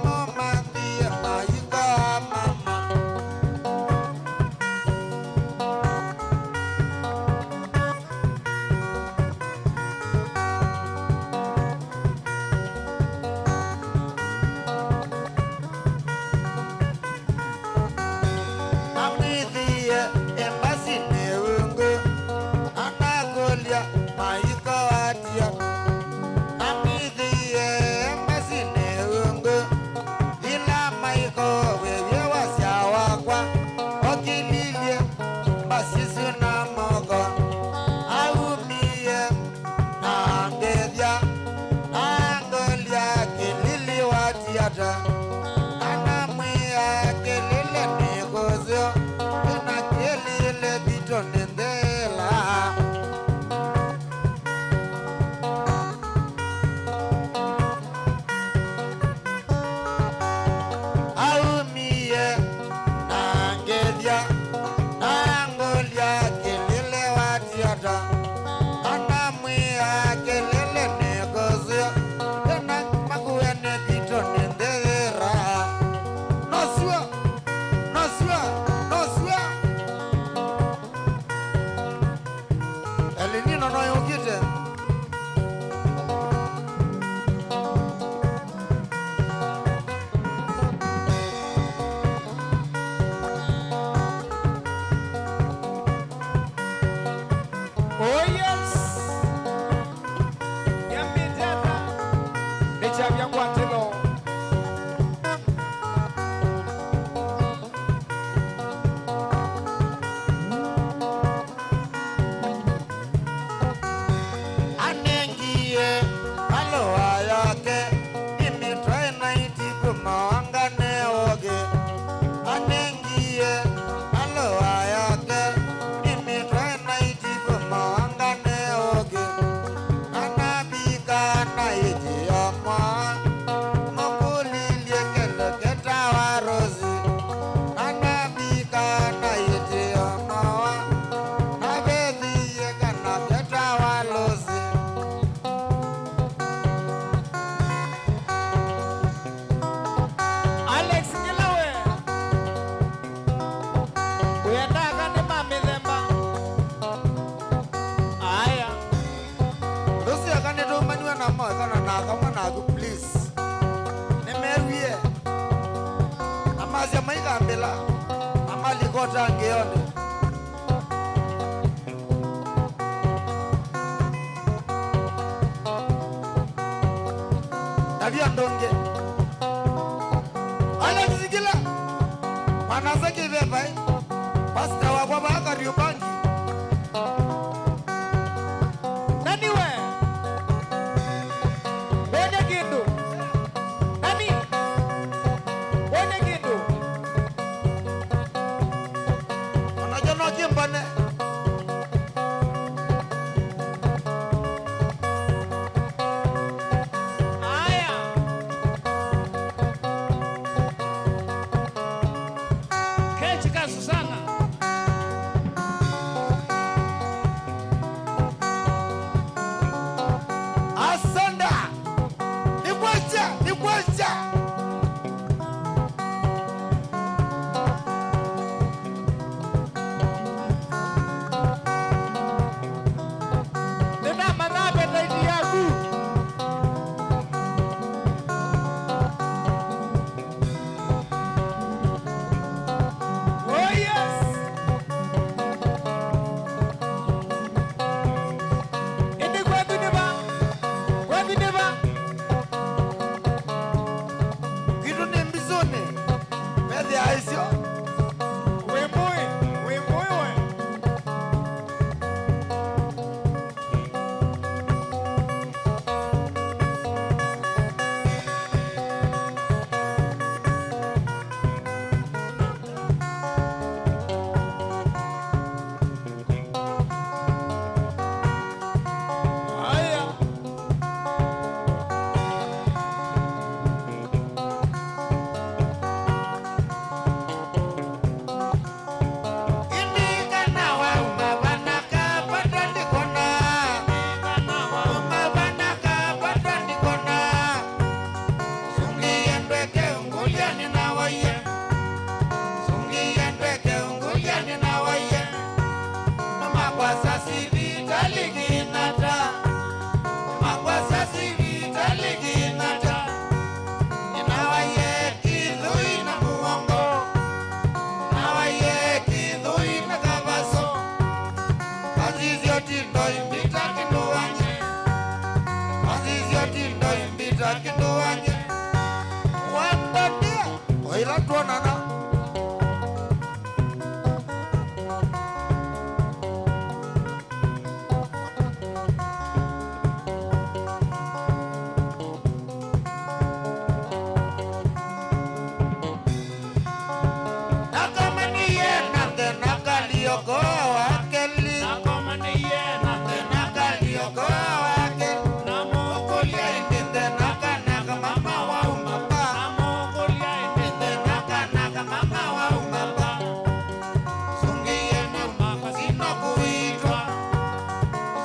ambila amali kota ngeone Navia ndonge ala zigila manazake vepai pasta wa kwa baka riobangi Nani we? Bone kindu. Nani? Bone kindu. anajono kimbane Aya. Kechika Susana. asanda nikwacha Nina manabe taiti yaku. Oh yes. Ini kwetu ni ba? Kwetu ni ba? kitu ni mbizone medhi aisio Wimui we. Aya. indikana wa umabanaka patandikona umabanaka patandikona sungiyendweke ungulyani nawaye sungiyendweke ungulyani nawaye nomakwasa sivitaliginata nomakwasa sivitaliginata inawaye kidhui na muongo nawaye kidhui na kavaso kazizyo tindo imbita kinduwanye kazizyo tindo imbita kinduwanye wandadia oila tuonana nakamaniye nande nakaliokoa wakeli nande nakaliokoa wakeli okulia indinde nakanaka mama wa umapa indinde nakanaka mama wa umapa sungiyene umakasino kuitwa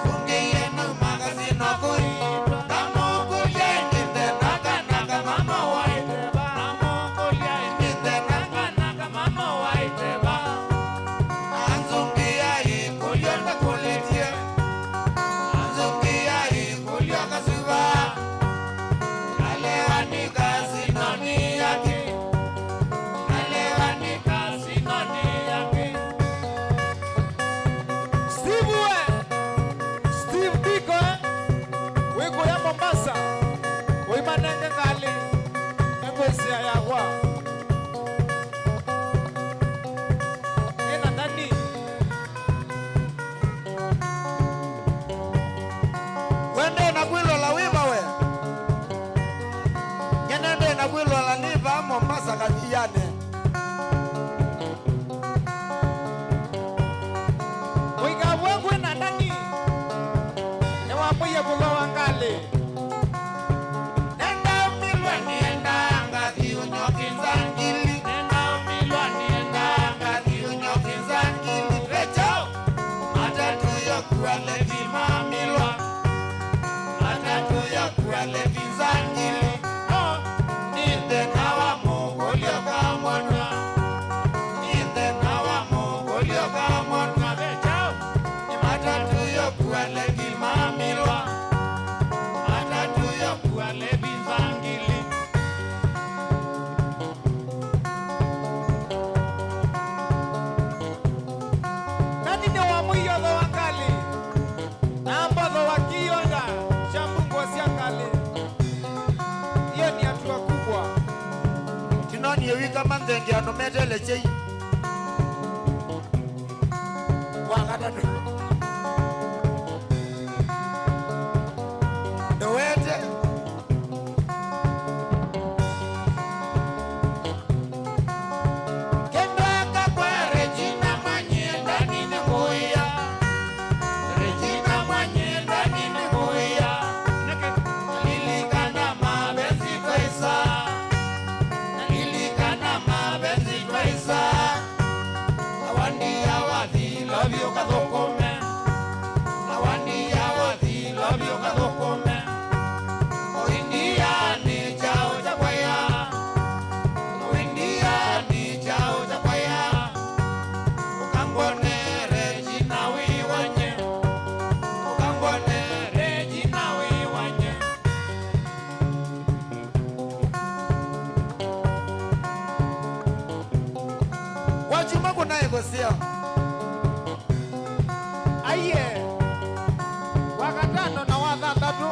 sungiyene umakasino kuitwa namukulia indinde nakanaka mama wa indinde nakanaka mama wa anzungi Mwenye wika mandengi anometele chei Wakata Dewete Kendwaka kwa Regina Manyenda nini nguya Regina Manyenda nini nguya Lilikana mabenzi kwaisa Lilikana mabenzi kwaisa Awandi awadhi love you kadokome Awandi awadhi love you kadokome Oindia ni chao chakwaya Oindia ni chao chakwaya Ukangone Regina wiwanye Ukangone Regina wiwanye Wachuma kuna egosia Aye. Wakatano na wathatatu.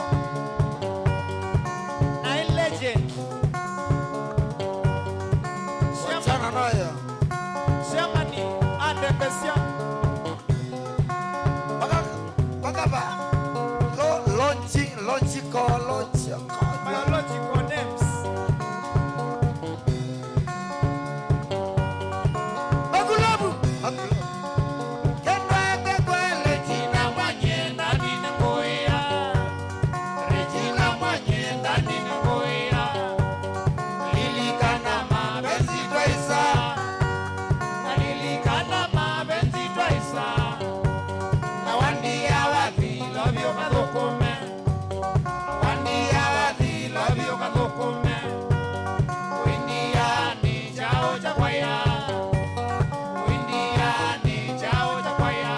Nine legend. Chana noya Shamani Andebesia. Bakaba Launching Biological names. Bagulabu Kendwaka kwa Regina Manyenda nini nguya Regina Manyenda nini nguya Lilikana mabenzi twaisa Lilikana mabenzi twaisa. Awandi awadhi love you kadokome Awandi awadhi love you kadokome Uindia ni chao chakwaya Uindia ni chao chakwaya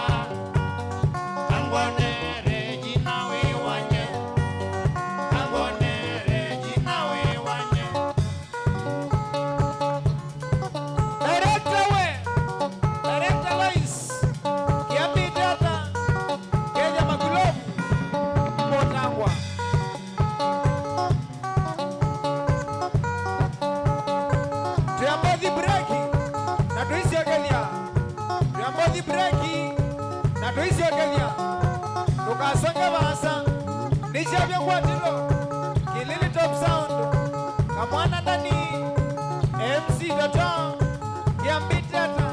Kangwane Regina wiwanye Kangwane Regina wiwanye Director we. Director Lois. Kiambi Data. Kenya Magulobu. Motangwa. Tuyambothi breki. Na tuisi ogelia. Tuyambothi breki. Na tuisi ogelia. Tukasonga basa. Nishabia kwa tilo. Kilili Top Sound. Kamwana ndani. MC Dota. Kiambi Data.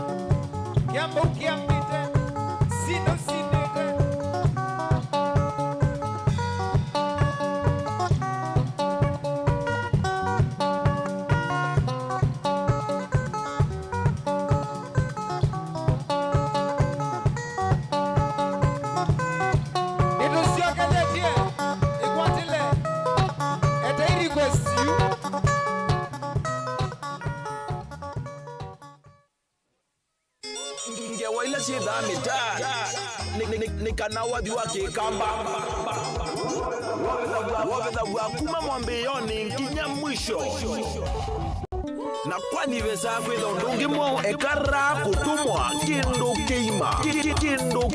Kiambo kiambite. Sino sinete. Nitusiogejetie. Ikwatile. Ete I request you. Ingewaila shida mita nikanawa diwa kikamba waweza wakuma mwambioni nkinya mwisho na kwani vesa kwitha ndungi mo ekara kutumwa kindu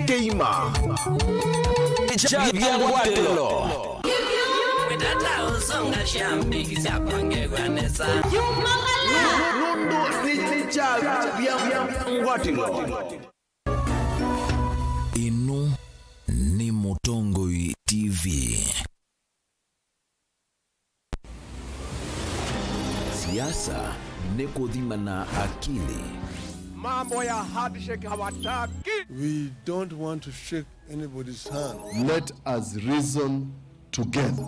keima Champion Watelo Witata usonga shambi kisapange gwanesa Nundu ni Champion Watelo. Inu ni Mutongoi TV. Siasa ni kuthimana akili. Mambo ya handshake hawataki. We don't want to shake anybody's hand. Let us reason together.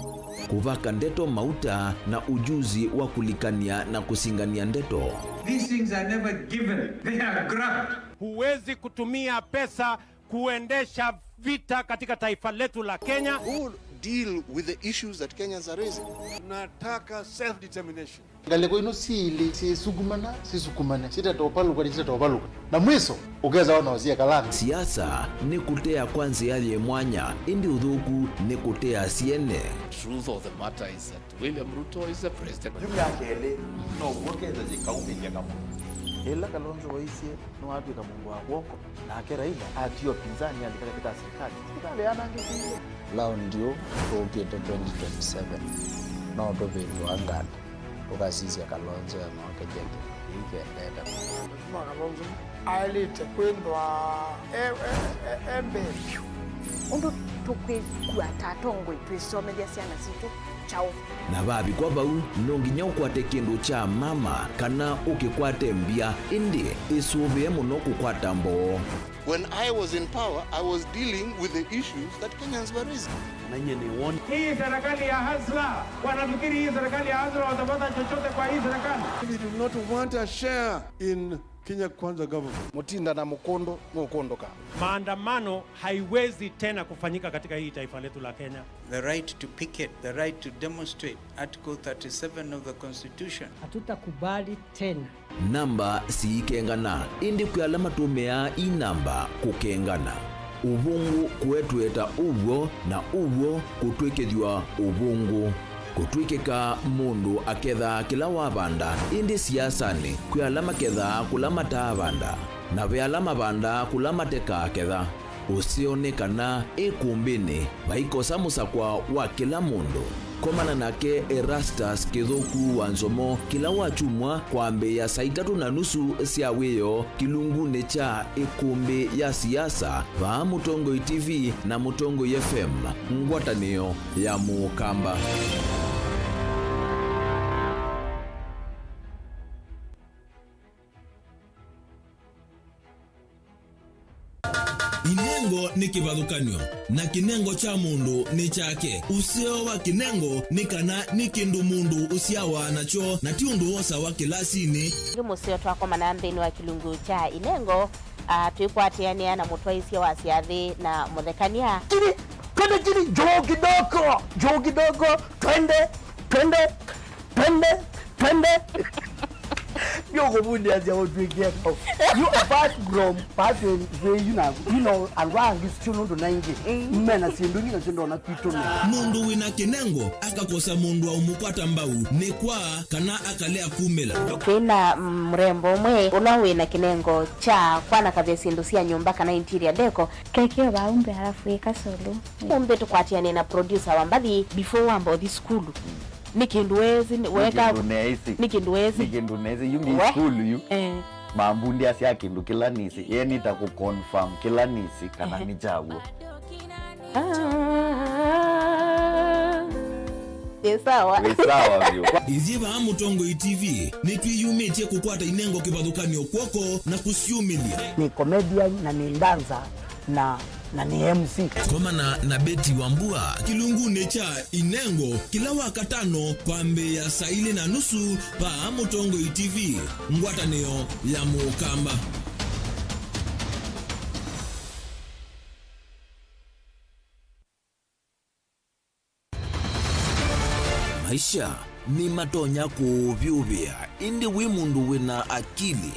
Kuvaka ndeto mauta na ujuzi wa kulikania na kusingania ndeto. These things are never given. They are grabbed. Huwezi kutumia pesa kuendesha vita katika taifa letu la Kenya. Who will deal with the issues that Kenyans are raising? Nataka self-determination. Galeko ino siili sisukumane sitatopaluka na mwiso ukeza ona wazia kalani. Siasa ni kutea kwanza yale mwanya indi udhuku ni kutea siene. Truth of the matter is that William Ruto is the president. Ela Kalonzo Waisie no watu kama Mungu wako na Raila atio pinzani andika katika serikali. Serikali anangikia. Lao ndio tukiete 2027 na ndo vile wangana. ukasizia Kalonzo ya mwaka jeki ikendeta Mheshimiwa Kalonzo alite kwendwa embe undu tukwigua tatongwe twisomethia ciana citu chao na babikwa bau no nginya ukwate kindu cha mama kana ukikwate mbia indi isuvie muno kukwata mboo. When I was in power, I was dealing with the issues that Kenyans were raising. Hii serikali ya hasla, wanafikiri hii serikali ya hasla watapata chochote kwa hii serikali. We do not want a share in Kenya Kwanza government. Mutinda na Mukondo nukondoka. Maandamano haiwezi tena kufanyika katika hii taifa letu la Kenya. The right to picket, the right to demonstrate, Article 37 of the Constitution. hatutakubali tena Namba si kengana indi kuyalama tumea inamba kukengana ubungu kuetweta ubwo na ubwo kutwikethwa ubungu kutwikika mundu aketha kila wabanda indi siasani kuyalama ketha kulama tabanda na vyalama banda kulama teka ketha usionekana ikumbini vaikosa musakwa wa kila mundu komana nake Erastus Kithuku wa Nzomo kila wachumwa kwambe ya saa 3:30 cia wiyo kilungune cha ikumbi ya siasa va Mutongo TV na Mutongo FM ngwatanio ya Mukamba. Kinengo ni kivathukanio na kinengo cha mundu ni chake. Usio wa kinengo ni kana ni kindu mundu usiawa nacho na ti undu wosa wa kilasini. musio twakoma na mbeni wa kilungu cha inengo twikwatiania na mutwaisia wa siathi na muthekania twende joo kidogo twende yokubundi aja otwikia you apart from person you know and wrong is still not naingi mena sindungi na sindo na pitone mundu wina kinengo akakosa mundu wa umukwata mbau ni kwa kana akalea kumela twina mrembo mwe una wina kinengo cha kwana kavya sindu cia nyumba kana interior deco kekeo baumbe halafu ikasolo umbe tukwatiania na producer wa mbathi before wambo the school nikinduwezi weka nikinduwezi yumi school yu mambundi asia kindu kila nisi yeni ta ku confirm kila nisi kana ni jawo sawa vyo Iziva Mutongo TV ni twiyumitie kukwata inengo kivathukanio kwoko na kusiumilia ni comedian na ni dancer na ni MC komana na Beti Wambua kilungune cha inengo kila wakatano kwambe ya saa 2:30 pa Mutongo TV ngwatanio ya Mukamba. Maisha ni matonya kuvyuvia indi wi mundu wina akili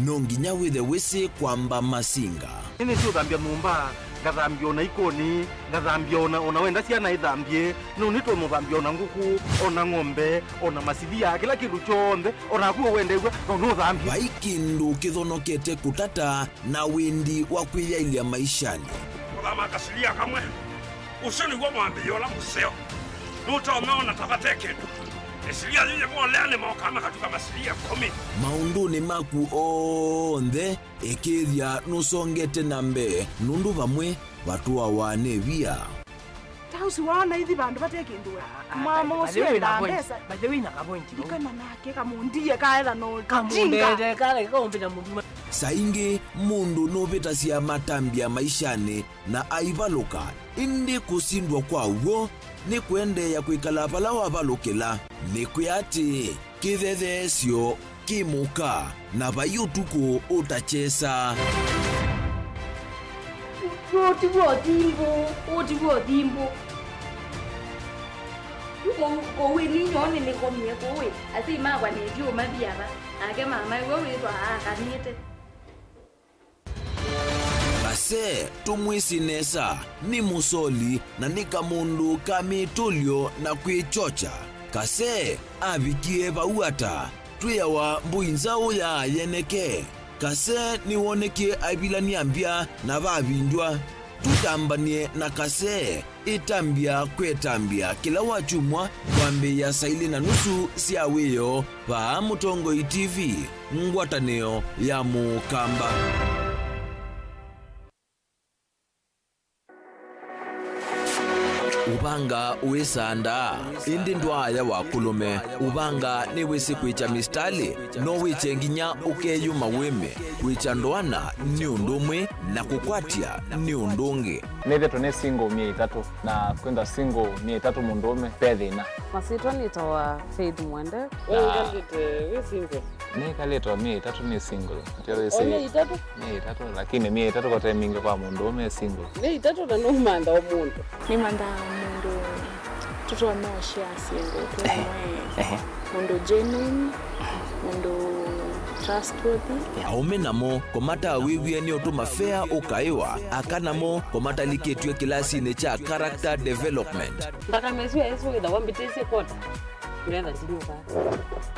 nonginya withe wisi kwamba masinga ini sio dhambia numba ngathambia ona ikoni ngathambia ona wenda ciana ithambie no nito muthambia ona nguku ona ng'ombe ona masithia kila kindu chonthe ona kuo wendegwa no thambia vai kindu kithonokete kutata na windi wa kwiyailia maishani kuthama kasilia kamwe ucio niguo mwambio la museo nutomeona tabate kindu isilia yeye mwaleane mokama katika masilia 10 maunduni maku onthe ikithia nusongete na mbe nundu vamwe vatua wanevia tausi wana hithi bandu batekindu mama ucio ina pesa baje wina ka point ikana nake kamundie kaela no kamundete kale kombina mundu saingi mundu novitasia matambia maishani na aivaluka indi kusindwa kwa uo ni kuendeya kwikala pala wavalukila ni kuyati kithethesyo kimuka na vayutuku utachesa otigwo thimbo kowe ninyone nikomie kowe ati magwa nitio mathiava nake mama iwe witwa akanite Kase tumwisinesa ni musoli na nika mundu kamitulio na kwichocha Kase avikie vauata tuyawa mbuinzao ya yeneke Kase niwoneke aibilani ambia na vavindwa tutambanie na Kase itambia kwetambia kila wachumwa kwambia saa 2:30 cia wiyo pa Mutongoi TV, ngwatanio ya Mukamba. Ubanga uisanda indi ndwaya wakulume ubanga ni wisi kwicha mistali no wiche nginya ukeyuma wime kwicha ndwana ni undumwe na kukwatia ni undungi nithe tune single 3 na kwenda single 3 mundume pethina masitwa nitawa Faith Mwende we single ni kaletwa 3 ni single ndio isi 3 lakini 3 kwa timing kwa mundume single 3 na numanda omuntu ni manda mundu tutu wanaoshia single mundu genuine mundu trustworthy aume namo komata wiwie ni otuma fair ukaiwa akanamo komata liketwe kilasi cha character development ndaka meswe eso ida wambitese kota nenda ndinuka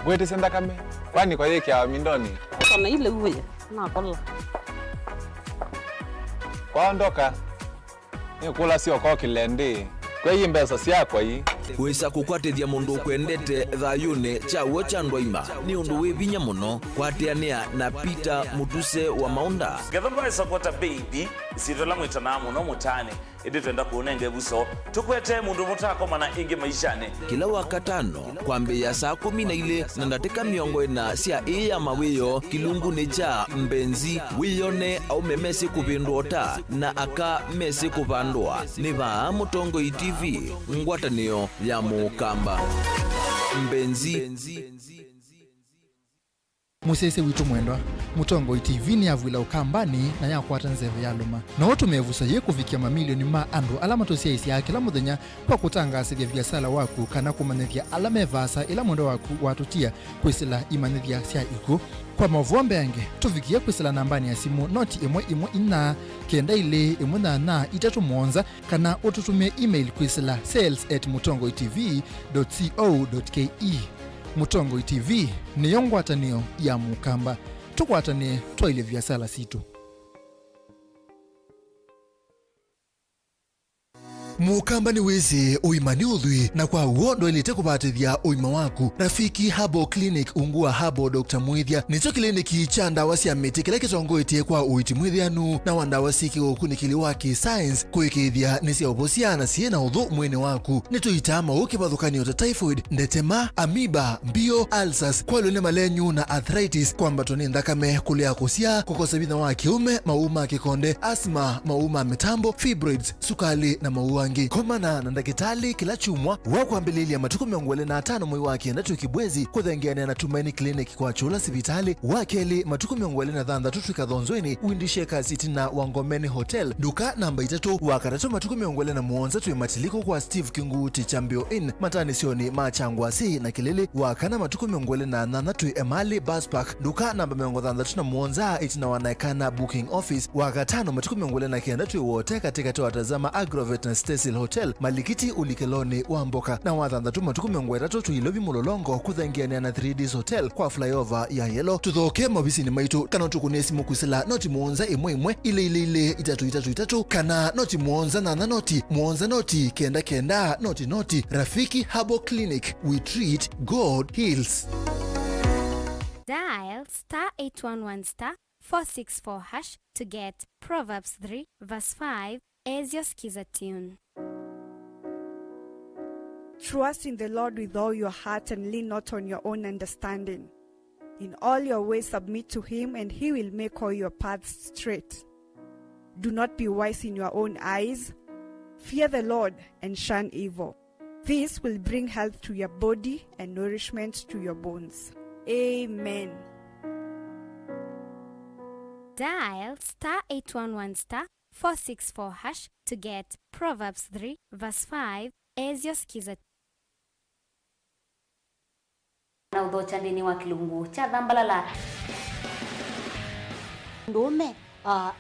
gwete senda kame kwani kwa yeke ya mindoni kana ile uwe na kola kwaondoka ni kula sio kwa kilende kwa hii mbesa siakwa hii wisa kukwatithia mundu kwendete thayune chawo cha ndwaima ni undu wivinya muno kwateania na Peter Mutuse wa Maunda gathomba supporta baby sitola mwitana muno mutane indi twenda kuonenge buso tukwete mundu mutako mana ingi maishane kila wakatano kwambia saa 12 na ndateka miongo ina cia ya mawiyo kilunguni cha mbenzi wiyone au memesi kupindota na aka mesi kupandwa ni ba Mutongoi TV, ngwatanio ya Mukamba. Mbenzi musese witu mwendwa Mutongoi TV ni avwila ukambani na yakwata nzeve ya luma na otumevusa ye kuvikia mamilioni ma andu alama tosia isi ya kila muthenya kwa kutangasithia biasala waku kana kumanithia alama vasa ila mwendo waku watutia kwisila imanithia sia iku kwa mavombe yange tuvikia kwisila nambani ya simu noti 114 kenda ile 18 kana ututumie email kwisila sales@mutongoitv.co.ke. Mutongoi TV ni yongwatanio ya Mukamba, tukwatanie twaile biasala situ. Mukamba ni wezi uimani udhui na kwa uondo ilite kubatithia uima waku. Rafiki Herbal Clinic ungua Herbal Dr. Mwithia nicho kliniki cha ndawa cia miti kila kitongoitie kwa uiti mwithianu na wandawa siki ukunikili waki science kuikithia nisia ubosia na siena udhu mwene waku nituitama ukibadhukanio ta typhoid, ndetema, amoeba, mbio, ulcers, kwalone malenyu na arthritis kwamba tuni ndakame kulea kusia kukosa bidha wa kiume, mauma kikonde, asma, mauma mitambo, fibroids, sukali na maua komana na ndakitali kila chumwa wakwambililia matuku 25 mwi wake na tukibwezi kuthengeana na Tumaini Clinic kwa chula sibitali wakeli matuku 23 kadhonzweni uindishe kazi na Wangomeni Hotel duka namba 3 wakatatu matuku 27 tuimatiliko kwa Steve Kinguti Chambio Inn matani sioni machangwa si na kilili wakana matuku 28 tu Emali Bus Park duka namba 31 itina wanaekana booking office wakatano matuku 29 tu wote katika watazama Agrovet na Cecil Hotel Malikiti Ulikeloni Wamboka na wathandatu matuku 30 tuilovi mulolongo kuthengeania na 3Ds Hotel kwa flyover ya Yellow tuthoke mabisini maitu kana tukunesi mukusila noti muonza imwe ile 333 kana noti muonza na noti kenda noti Rafiki Herbal Clinic, we treat, God heals. Dial *811*464# to get Proverbs 3 verse 5 as your skiza tune. Trust in the Lord with all your heart and lean not on your own understanding. In all your ways submit to him and he will make all your paths straight. Do not be wise in your own eyes. Fear the Lord and shun evil. This will bring health to your body and nourishment to your bones. Amen. Dial *811*464# to get Proverbs 3 verse 5 as your skiza. Na udhocha ndini wa kilungu cha dhambalala ndume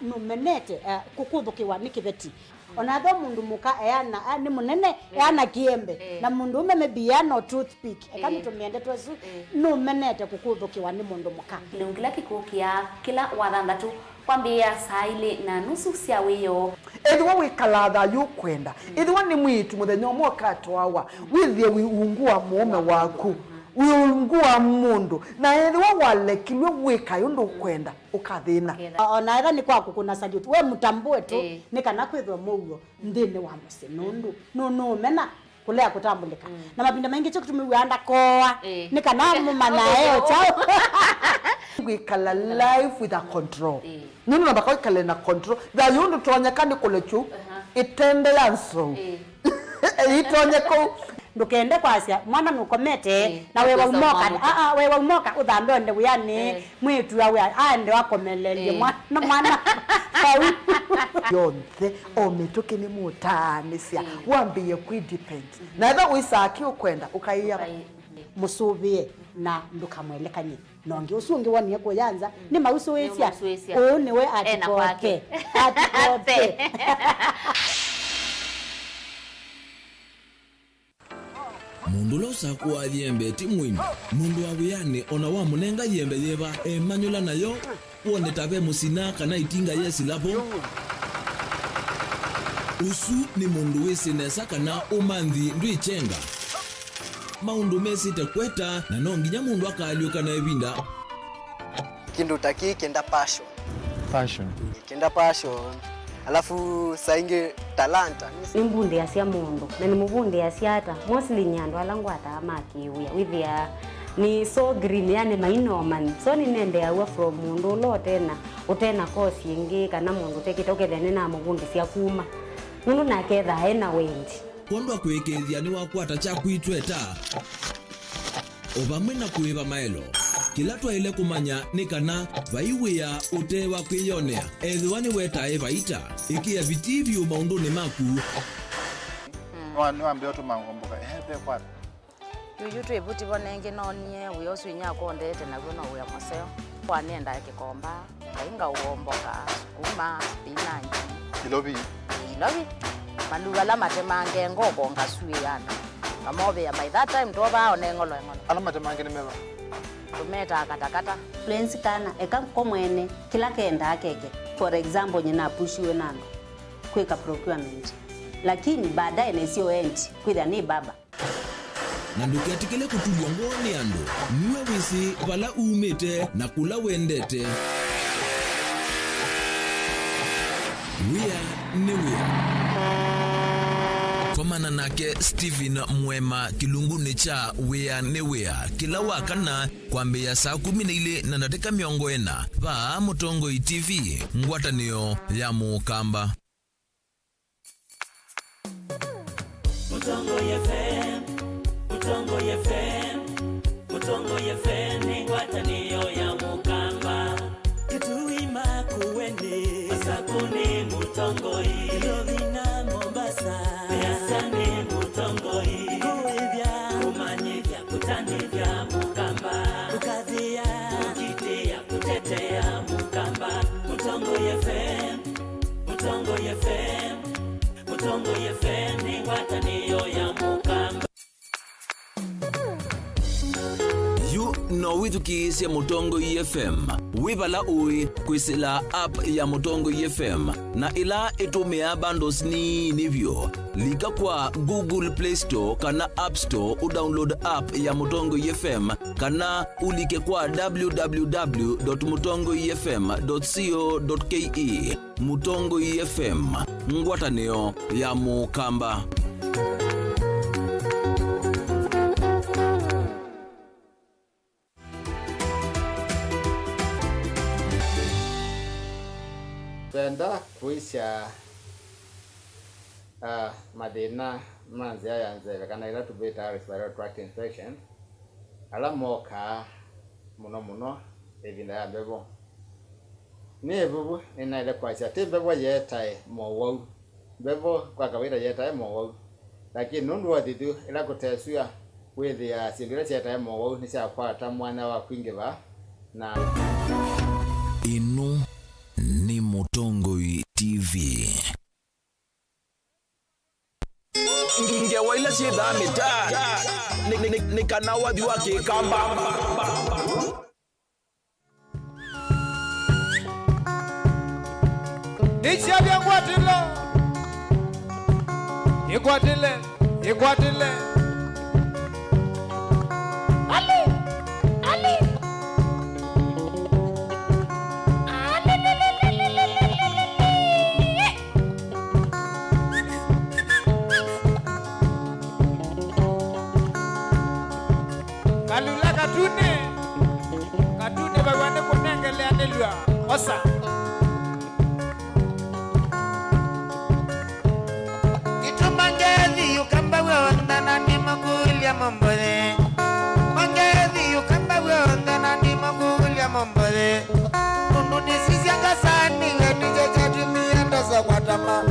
numenete kukuthukiwa ni kiveti onatho mundu muka eana ni munene eana kiembe na mundu umeme biano toothpick ekamitumende twesu no menete kukuthukiwa ni mundu muka nungila kikukia kila wathandatu kwambia saa 2:30 cia wiyo ethwa wikalatha yukwenda ethwa ni mwitu muthenya umwe katwawa withie wiungua mume waku wiungua mundu na ethwa walekilwe wika yundu kwenda ukathina ona etha ni kwaku kuna salute we mutambue tu ni kana kwithwa mugo ndine wa muse nundu no mena kulea kutambulika na mapinda mengi cyo kutumiwa anda koa ni kana mumana eo chao wikala life with a control nunu nabaka wikala na control da yundu tonyekani kulechu itende yanso itonyeko ndukende kwasia mwana nukomete na wewe umoka wewe umoka uthambe onde wiyani mwitu awe ande wakomelelie mwana yonthe omituki ni mutanisia wambie ku depend na etha wisaki ukwenda ukaiya musubie na ndukamwelekanye nongi usungi wonie kuyanza ni mausu wesia ni we atikote mundu losa kwa yembe ti mwimi mundu awiyane ona wa munenga yembe yeba emanyula nayo wone tabe musina kana itinga yesi lapo usu ni mundu wesinesa kana umanthi ndwichenga maundu mesite kweta na nonginya mundu akaliuka na ebinda kindu taki kenda passion kenda passion alafu sainge talanta nimbundi asia mundu na nimubundi asiata mostly nyando alangu atamakiwia withia ni so green yani mainoman so ni nende awa from mundu lo tena utena kosi ingi kana mundu tekitoke thene na mubundi sia kuma mundu naketha ena wendi kondwa kwekethia ni wakwata cha kwitweta obamwe na kuiva maelo kila twaile kumanya ni kana vaiwia utewa kwiyonea ethwa ni wetae vaita ikia vitivyo maunduni maku niwambia utumangomboka ehe kwa yuyu twebuti bonenge nonie wiyosu inyako ndete na gona uya maseo kwa nenda kikomba kainga uomboka sukuma spinach ilobi maluga la matemange ngoko ngasui yana amobe ya by that time toba onengolo ala matemange ni meba tumeta katakata fluency kana ekankomwene kila kenda akeke for example nyina pushiwe nando kweka procurement lakini baadaye nesio end kwitha ni baba na nduketikile kutulwa ngoni ando niwe wisi vala umete na kula wendete wia komana nake Steven Mwema kilunguni cha wea ne wea kila wakana kwambia saa 12 na nateka miongo ena va Mutongo TV ngwatanio ya mukamba Mutongo FM ni ngwatanio ya mukamba Kituima kuwene Asakuni Mutongo Ilovina Mombasa Biasani Mutongo Kuivya Kumanyivya Kutanivya mukamba Kukadhia Kujitia Kutetea mukamba Mutongo FM ni ngwatanio ya mukamba no withukisya Mutongo FM wivala ui kwisila app ya Mutongo FM na ila itumia bundles ni nivyo lika kwa Google Play Store kana App Store udownload app ya Mutongo FM kana ulike kwa www.mutongofm.co.ke Mutongo FM ngwatanio ya mukamba Tenda kuisha madina manzi yanze kana ila tubeta respiratory tract infection ala moka muno evinda ya bebo ne bebo ina ile kwacha te bebo yetae mowo bebo kwa kawaida yetae mowo lakini nundu wadidu ila kutesuya wethi ya sindira yetae mowo ni sia kwata mwana wa kwingeva na inu ni Mutongo TV. si dhamita nikanawa diwa kikamba Nichabia Iguatile Ali Kalula katune bagwane kunengele anelwa osa Mangezi yukamba wonda nani magulia mombole Mangezi yukamba wonda nani magulia mombole Nunu nisisianga sani wetu jajatu mienda za kwatama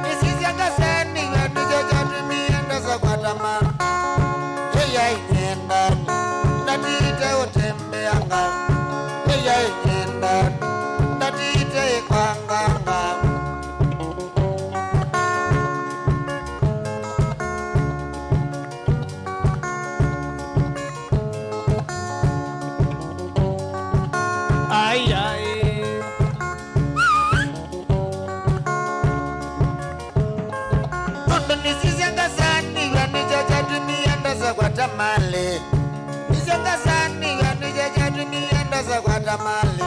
Nisisianga sani wetu jajatu mienda za kwatama Heya inyenda Natite utembeanga Heya inyenda Natite ikwanganga Male Nizanga sani Gani jajadu nienda za kwa tamale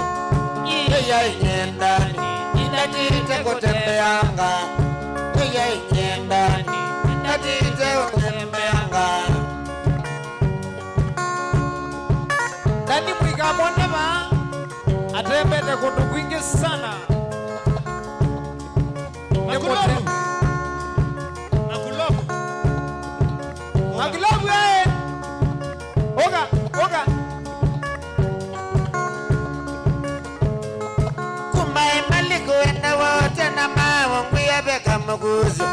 Iya inyendani Inatite kutembeanga Iya inyendani Inatite kutembeanga Dani mwika mwandama Atembete kundu kwingi sana Magulobu Magulobu Oga Kumbai maliku enda wote na mawa Nguya beka maguzo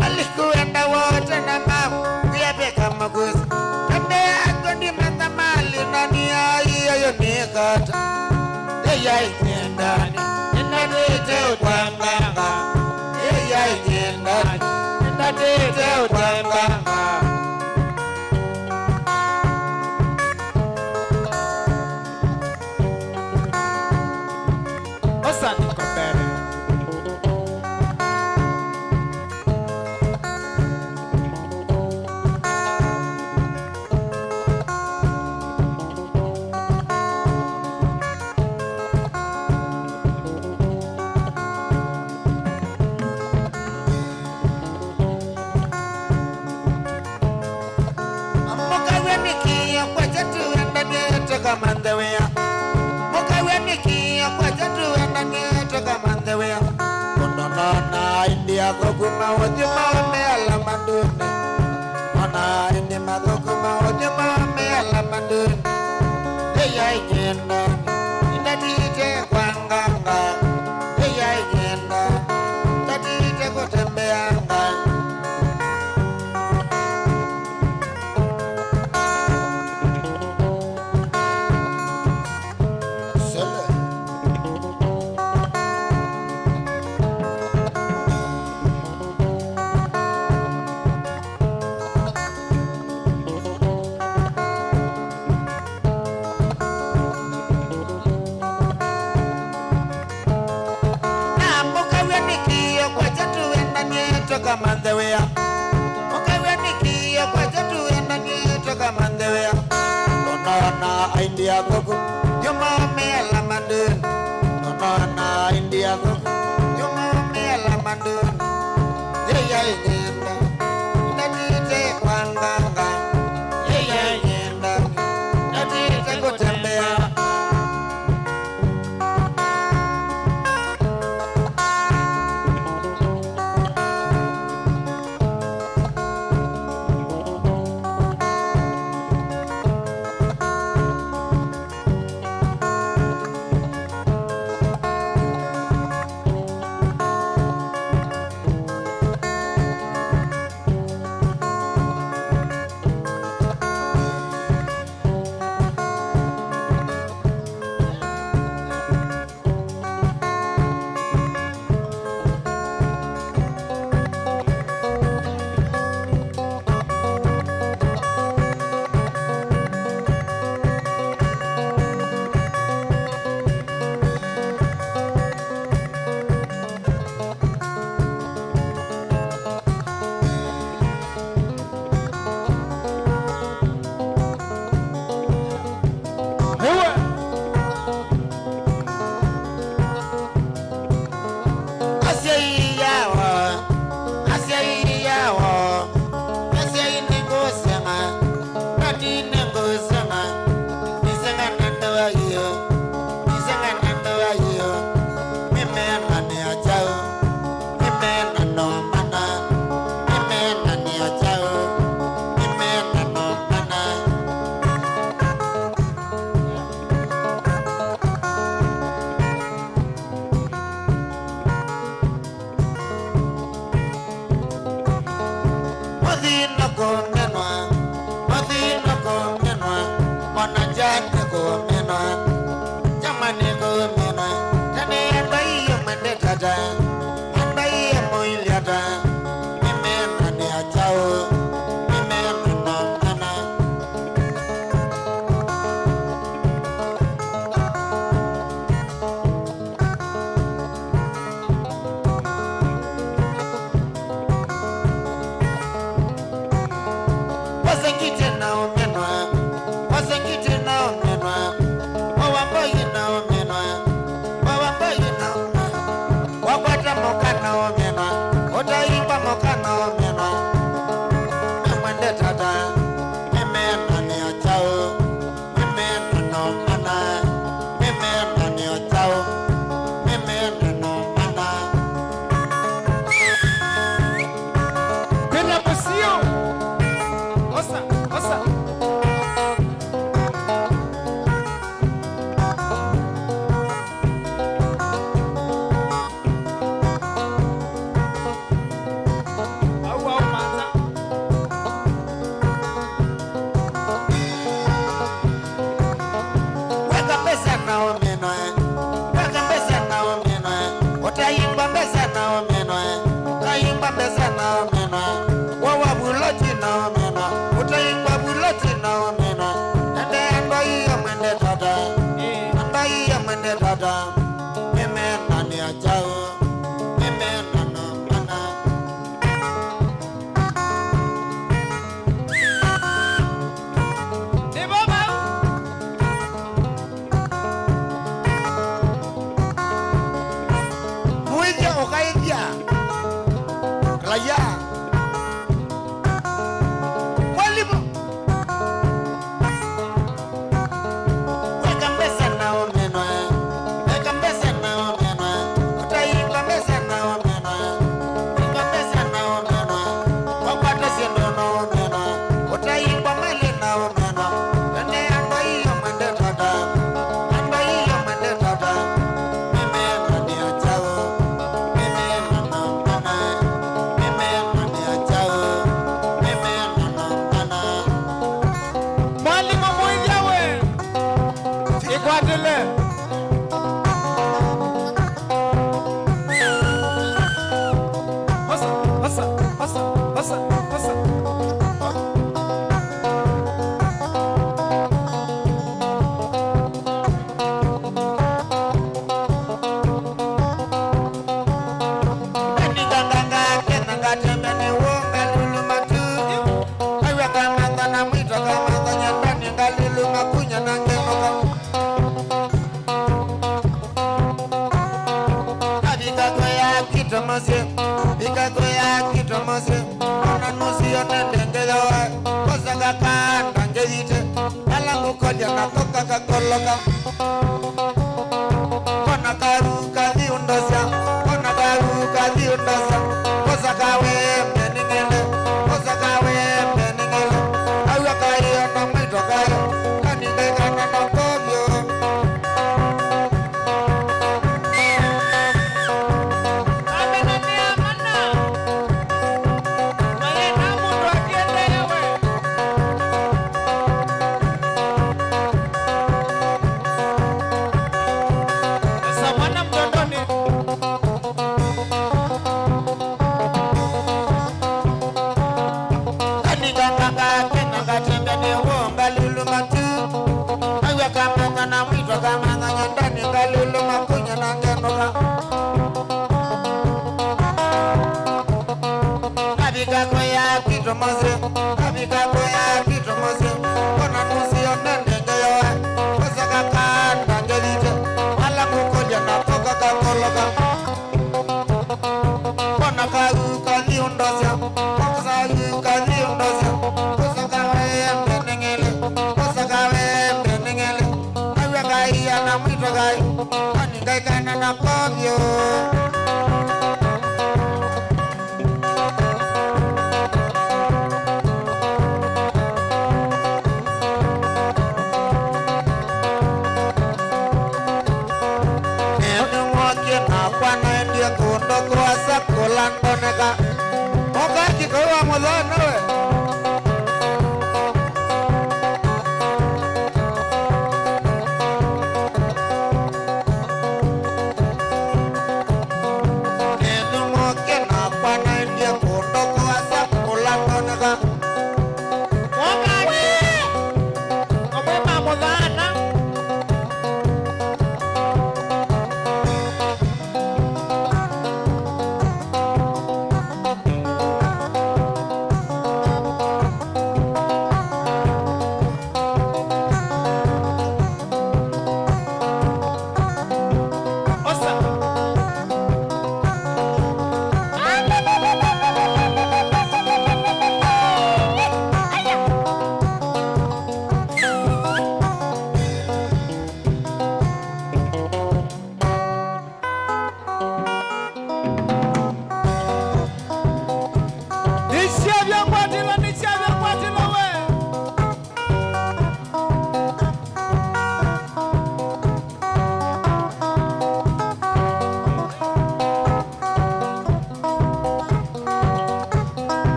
Maliku enda wote na mawa Nguya beka maguzo Kande ako ni manda mali Nani ya iyo nikata Eya inyendani Inatite utambanga Eya inyendani Inatite utambanga Mandewea Mukawenikia kwa jatu enda nietoka mandewea Kondonona India kukuma wajuma wameala manduni Ona indi madhukuma wajuma wameala manduni Heya inyenda Inatite kwa nganga Heya inyenda Inatite kutembeanga Mandewea Mukawenikia kwa jatu enda nietoka mandewea Nonona India kuku Yuma meala mandun Nonona India kuku Yuma meala mandun Yeya inyenda Inatite kwa nganga Yeya inyenda Inatite kutembea na omeno weka mbesa na omeno utayimba mbesa na omeno utayimba mbesa na omeno wawa buloti na omeno utayimba buloti na omeno ande andoi ya mwende tata andoi ya mwende tata meme nani achao meme nana mana Raya Mwalimu weka mbesa na omeno weka mbesa na omeno utayimba mbesa na omeno weka mbesa na omeno wakwata siendo na omeno utayimba mali na omeno ene ando iyo mwende tata meme nani achao meme nana mana Mwalimu mwenyewe ikwatile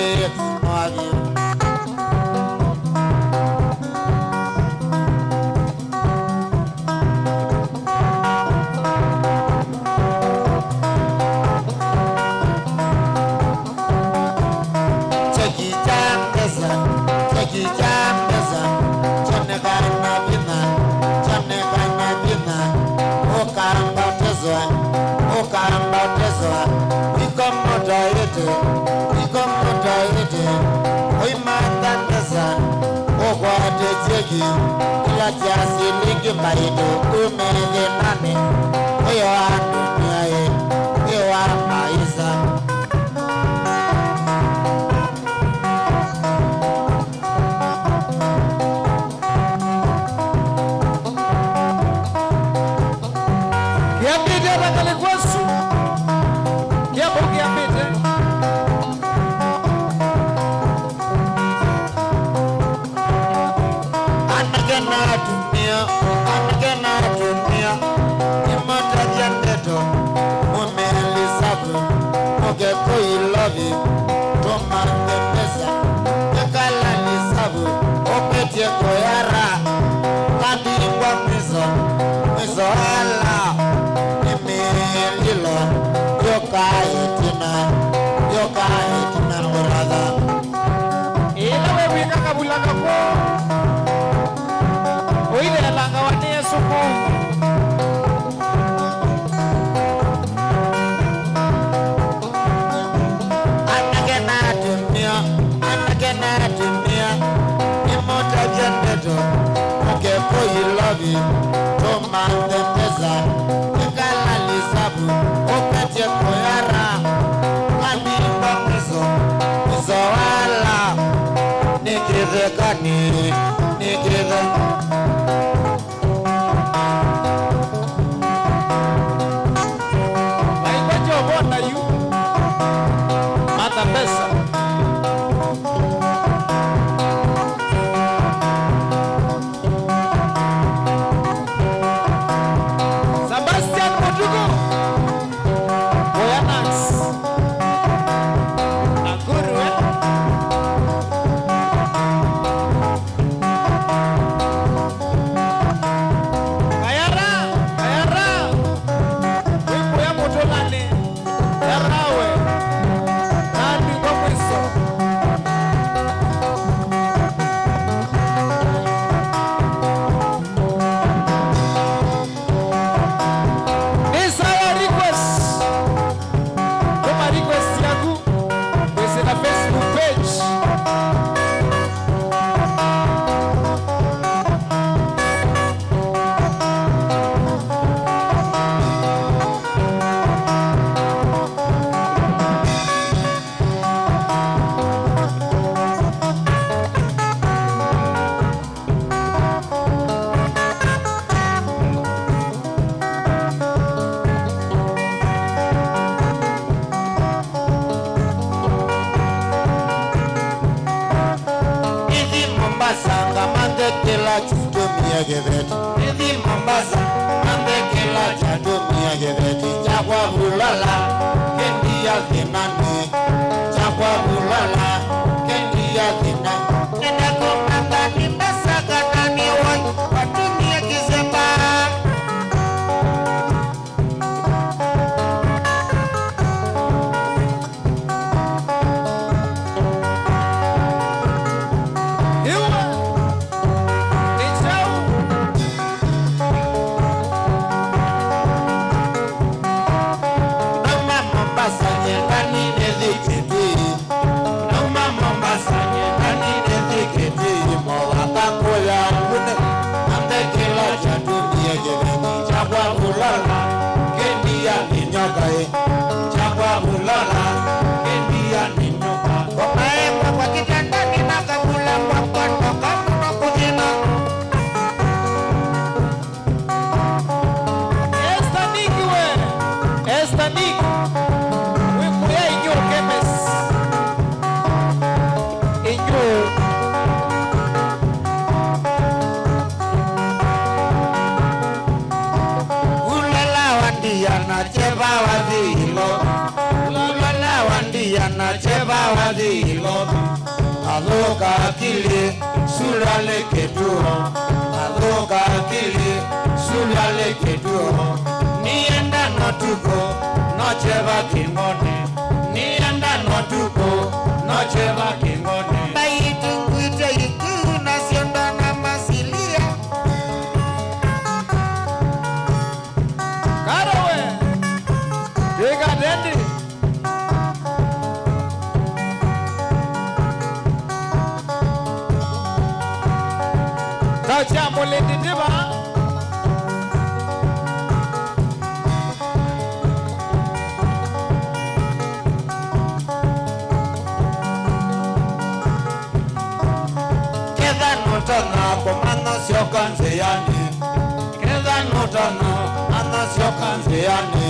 mwavyo kila kiasi lingi maido umeze nane oyo dunia ye ewa maisha Kiambite bakale kwasu. Kiambo kiambite. Anagena dunia imata jandeto umeli sabu oge koi love toma pesa ekala ni sabu opetie koyara kandi kwa miso ala emelilo yoka etina murada Ila wewe kakabulanga kwa. Oile alanga wane Yesu Mungu. Anagena dunia imota jandeto oge koi love toma pesa ekala ni sabu opetie koyara kandi kwa miso ala nikirezekani Aibacho bona yu. Mata pesa. Sebastian Modugo. Boyanax. Aguru Kayara. Wimbo ya motolani. Yarawe. Nani kwa mwiso. Nisa ya request. Kama request yangu. Kwese na Facebook page. Idi Mombasa ngamande kila chuto miagebeti Idi Mombasa ngamande kila chuto miagebeti Chakwa bulala kendi ya zinani Chakwa bulala kendi ya zinani Nenda kumanga nimbasa katani watu miagizepa Cheba hadi ilobi Aloka akili sulale ketuo Aloka akili sulale ketuo Nienda notuko nocheva kingone Nienda notuko nocheva kingone Baitu kuita iku nasionda na masilia Karawe Dega dendi Tacha molindi diba Keda notana komana siokanze yani Keda notana ana siokanze yani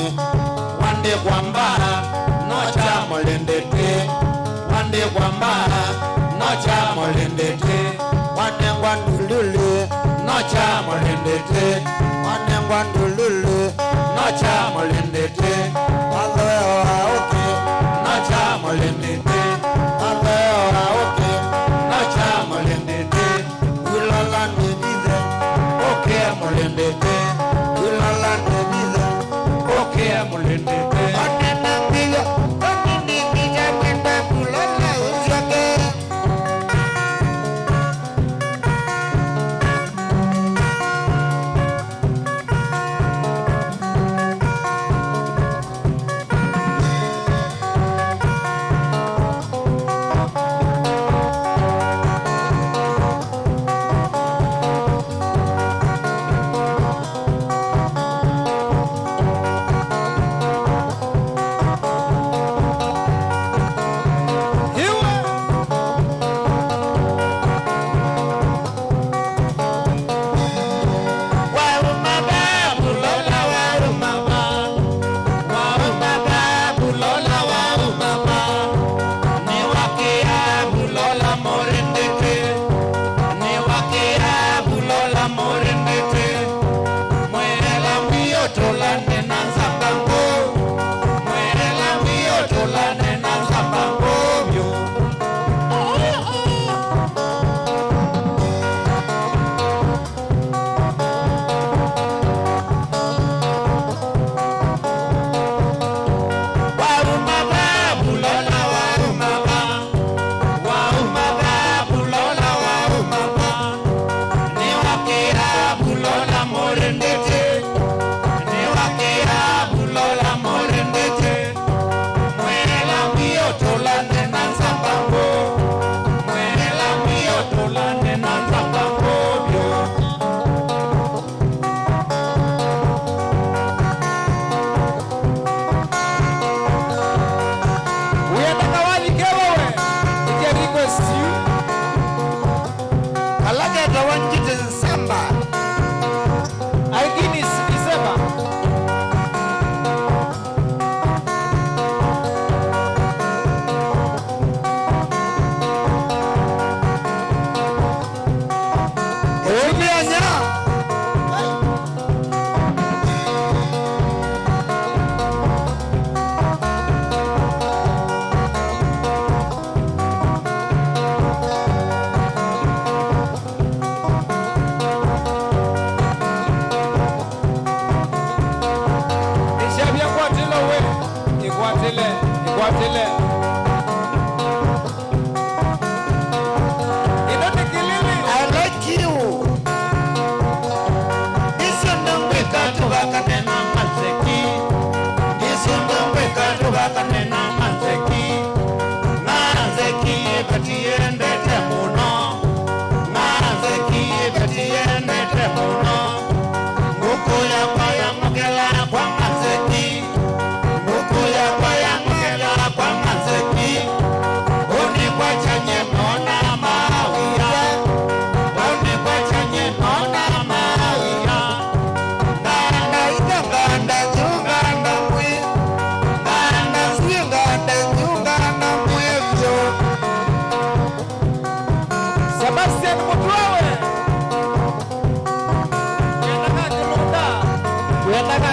Wande kwamba nocha molendete Wande kwamba nocha molendete Wande kwandulule nocha molendete Wande kwandulule nocha molendete Aleo aoke nocha molendete Aleo aoke nocha molendete Ulala nebize oke molendete Ulala nebize oke molendete Wande nambiga Wande nibija kwenda kulala uzoke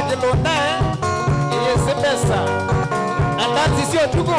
Kilonda, iye sepesa. Andazi sio tuko.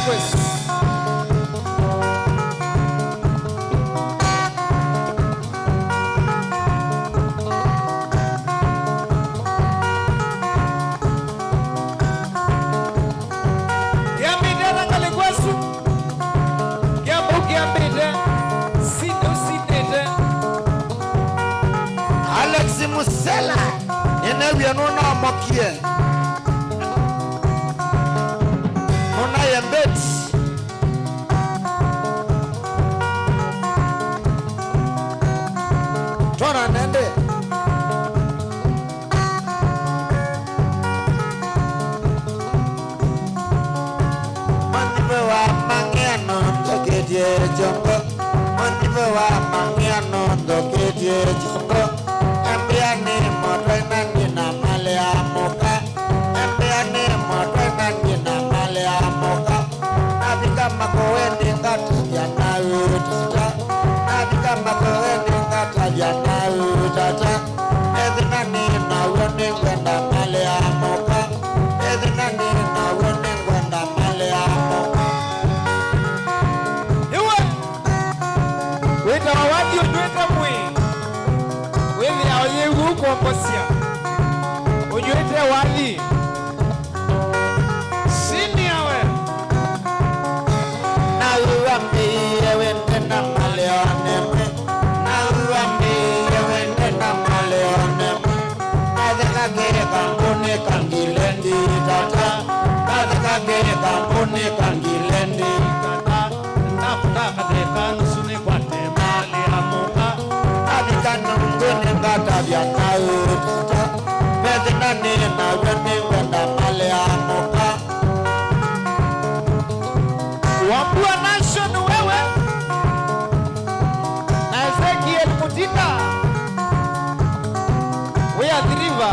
kwesu. Kiambite nangali kwesu. Kiambite. Sinete. Alex Musela ene wiano na mokie Mona yembet Tona nende Maniwe wa mangiano ndoketie jongo Maniwe wa mangiano ndoketie jongo Ambiani motwena nina male amoka Ambiani motwena nina male amoka Nabika makoweni ngata jana utata Nabika makoweni ngata jana utata Edina nina wone kwenda male amoka Edina nina wone kwenda male amoka Iwe weta wawadi ujueta mwi Wewe aoye huko mposia ujuete wadi Sini yawe Na uwambiye wende na male oneme Na uwambiye wende na male oneme Kadaka kere kampuni kangilendi tata Kadaka kere kampuni kangilendi tata Nakutaka deka nusuni kwa temali amuka Abikana mgone ngata vya na utata Vedina nina wende wenda male amuka Wambua nation wewe na Ezekiel Mutinda we are the river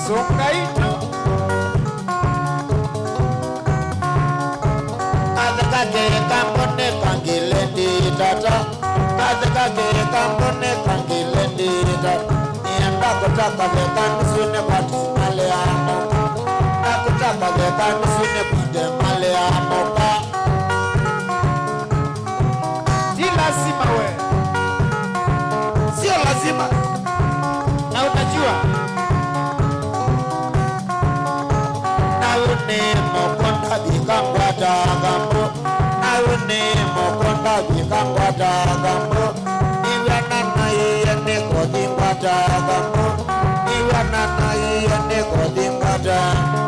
Songaito Kadaka kere kampuni kangilendi tata Kadaka kere kampuni kangilendi tata Nienda kutaka veka nusune kwa tumale amoka Nakutaka veka nusune kwa temale amoka Si lazima we Sio lazima na utajua Na une mokonda vikangwa tagambo Na une mokonda vikangwa tagambo Iwana na iye neko dingwa tagambo Iwana na iye neko dingwa tagambo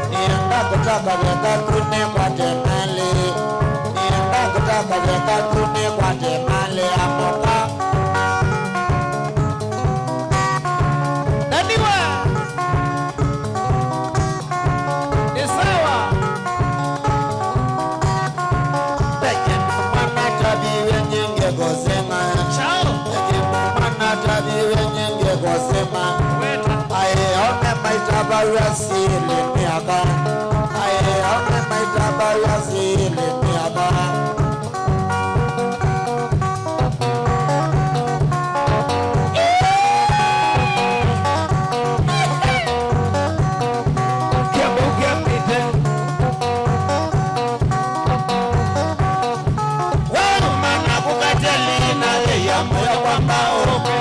Nienda kutaka veka tune kwa temale Nienda kutaka veka tune kwa temale amoka Naniwa ni sawa Peke mwana tabiwe nyinge gosema Chao Mwana tabiwe nyinge gosema Aye one maitaba yasili miaka Aye one maitaba yasili miaka Warumana kukatelina ya moyo kwamba oke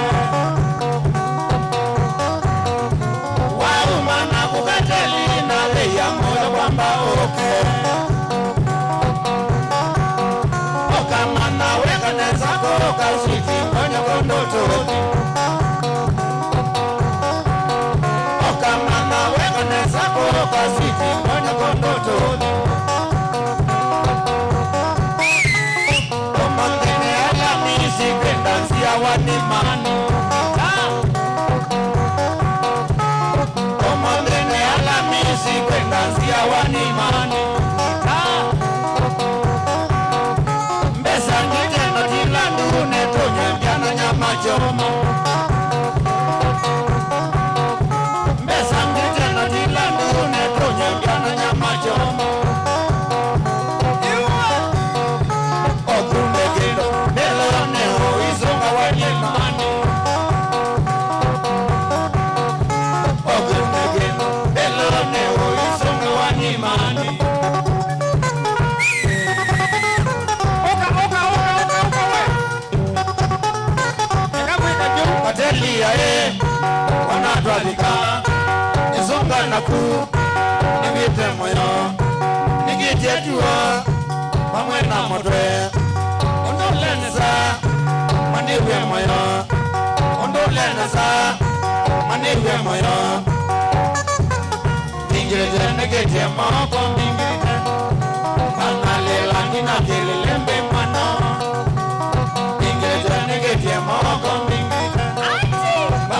Warumana kukatelina ya moyo kwamba oke Okamana weka nezako okashiki kwenye kondotoni Okamana weka nezako okashiki kwenye kondotoni Omongene alamisi kwendanzia wanimani Omongene alamisi kwendanzia wanimani Mbesa njiteno tilandune tonye mbiana nyama choma Mbesa njiteno tilandune tonye mbiana nyama choma Okumegendo, melone ho izonga wanyemani twaitwalika isonga naku nigite moyo nigite tuo pamwe na motwe ondoleneza maniwe moyo ondoleneza maniwe moyo nigite nigite moko nigite analela nina kelelembe mano nigite nigite moko nigite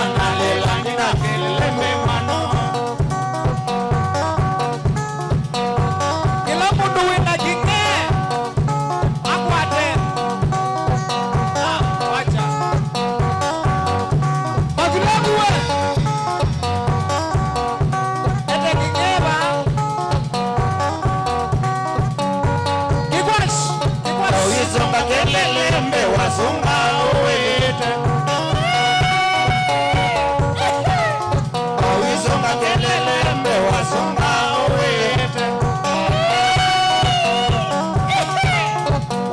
analela nina kelelembe mano Kila mundu wina kike akwate. Wacha. Makilabu we. Ete kikeba. Kikwash. Oizonga kelelembe wasunga uwete Oizonga kelelembe wasunga uwete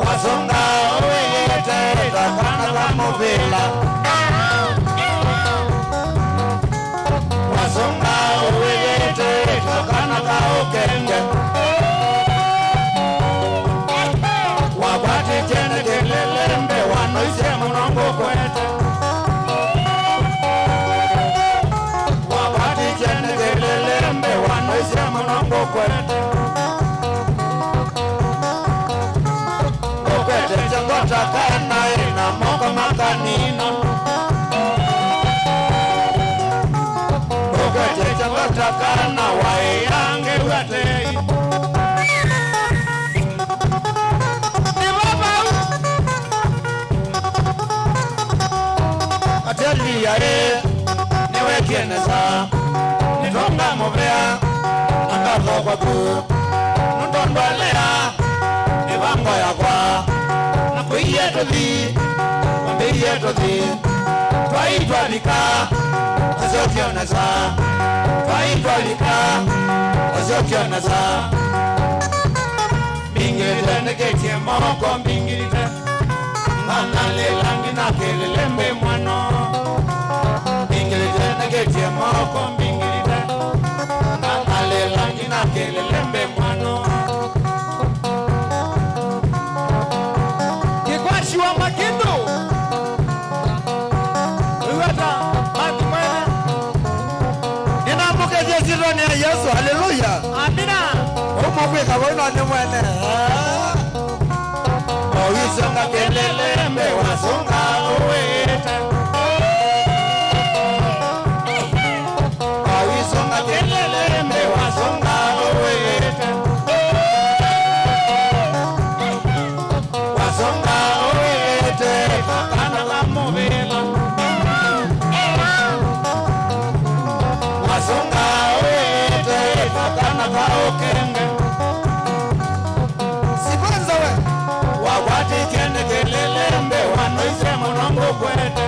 Wasunga uwete takana la movela Wasunga uwete takana la okenge Wabati jene kelelembe wanoise munongo kwete Wabati jene kelelembe wanoise munongo kwete Okwete changota kana ina mongo makanino Okwete changota kana waiyange watei Atelia niwe kieneza nitonga mobea angazo kwa ku nundondolea nibango yakwa nakuiye tothi wambiye tothi twaitwalika azokioneza twaitwalika azokioneza bingirite neketie moko bingirite Analelanga na kelelembe mwano Bingilite negetie moko bingilite Analelanga na kelelembe mwano Kikwashi wa makindu. Uwata mati mwene. Ninamuke jesiro ni Yesu, haleluya Amina. Umukwika wino ni mwene Oizonga kelelembe wasunga uwete Oizonga kelelembe wasunga uwete Wasunga uwete kakana la movela Wasunga uwete kakana la okenge Sibanza we Wawati kene kelelembe wanoise munongo kwete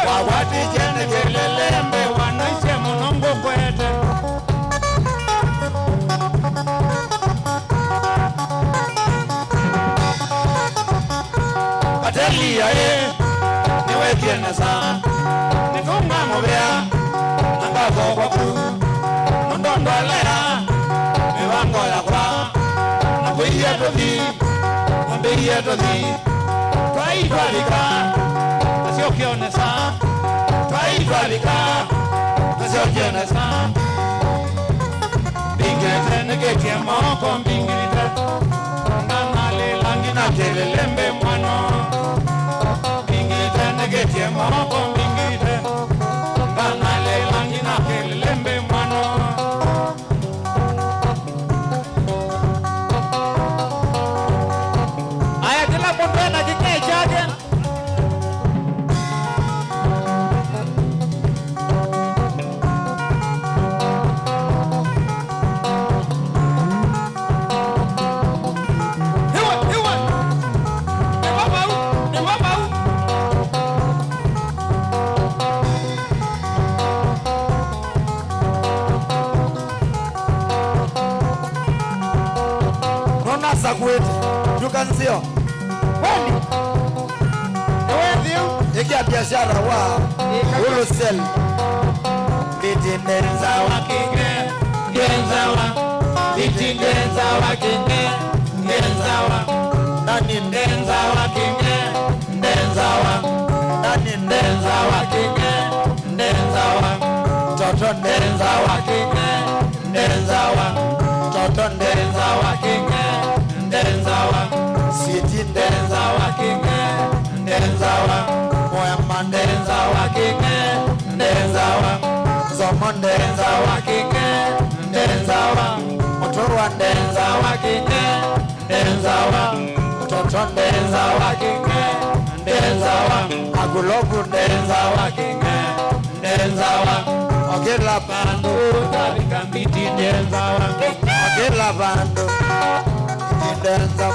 Wawati kene kelelembe wanoise munongo kwete Atelia niwe kieneza nitunga mobea angazo kwa ku nundondolea mibango yakwa nakuiye tothi wambiye tothi twaitwalika asiokionesa twaitwalika asiokionesa bingirite negetie moko bingirite nganalelangi na kelelembe mwano bingirite negetie moko bingirite nganalelangi na kelelembe mwano Aya kila mundu ena kike chake. Nasa kwete, you can see her. When? Iki biashara wa Ulusel Bitindenza wa kinge Ndenzawa Bitindenza kinge Ndenzawa Nani Ndenzawa kinge Ndenzawa Nani Ndenzawa kinge Ndenzawa Toto Ndenzawa kinge Ndenzawa Toto Ndenzawa kinge Ndenzawa Siti Ndenzawa kinge Ndenzawa Moyama Ndenzawa kinge Ndenzawa Zomo Ndenzawa kinge Ndenzawa Motorwa Ndenzawa kinge Ndenzawa Toto Ndenzawa kinge Ndenzawa Agulogu Ndenzawa kinge Ndenzawa Ogela bando Tarika mbiti Ndenzawa Ogela bando Ndenzawa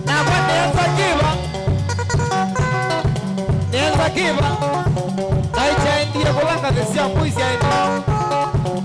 Nabwa Ndenza kiva Naicha india kulanga zisia mbuisi ya india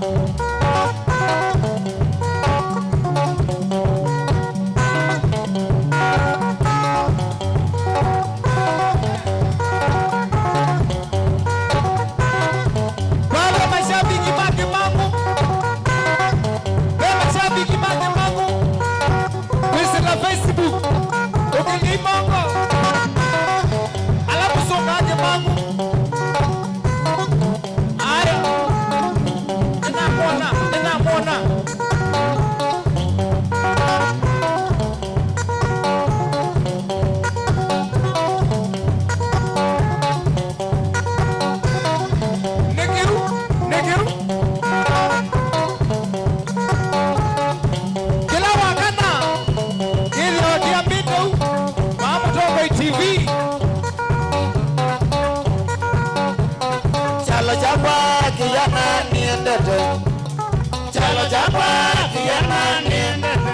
Chalo chapa kiyana niendete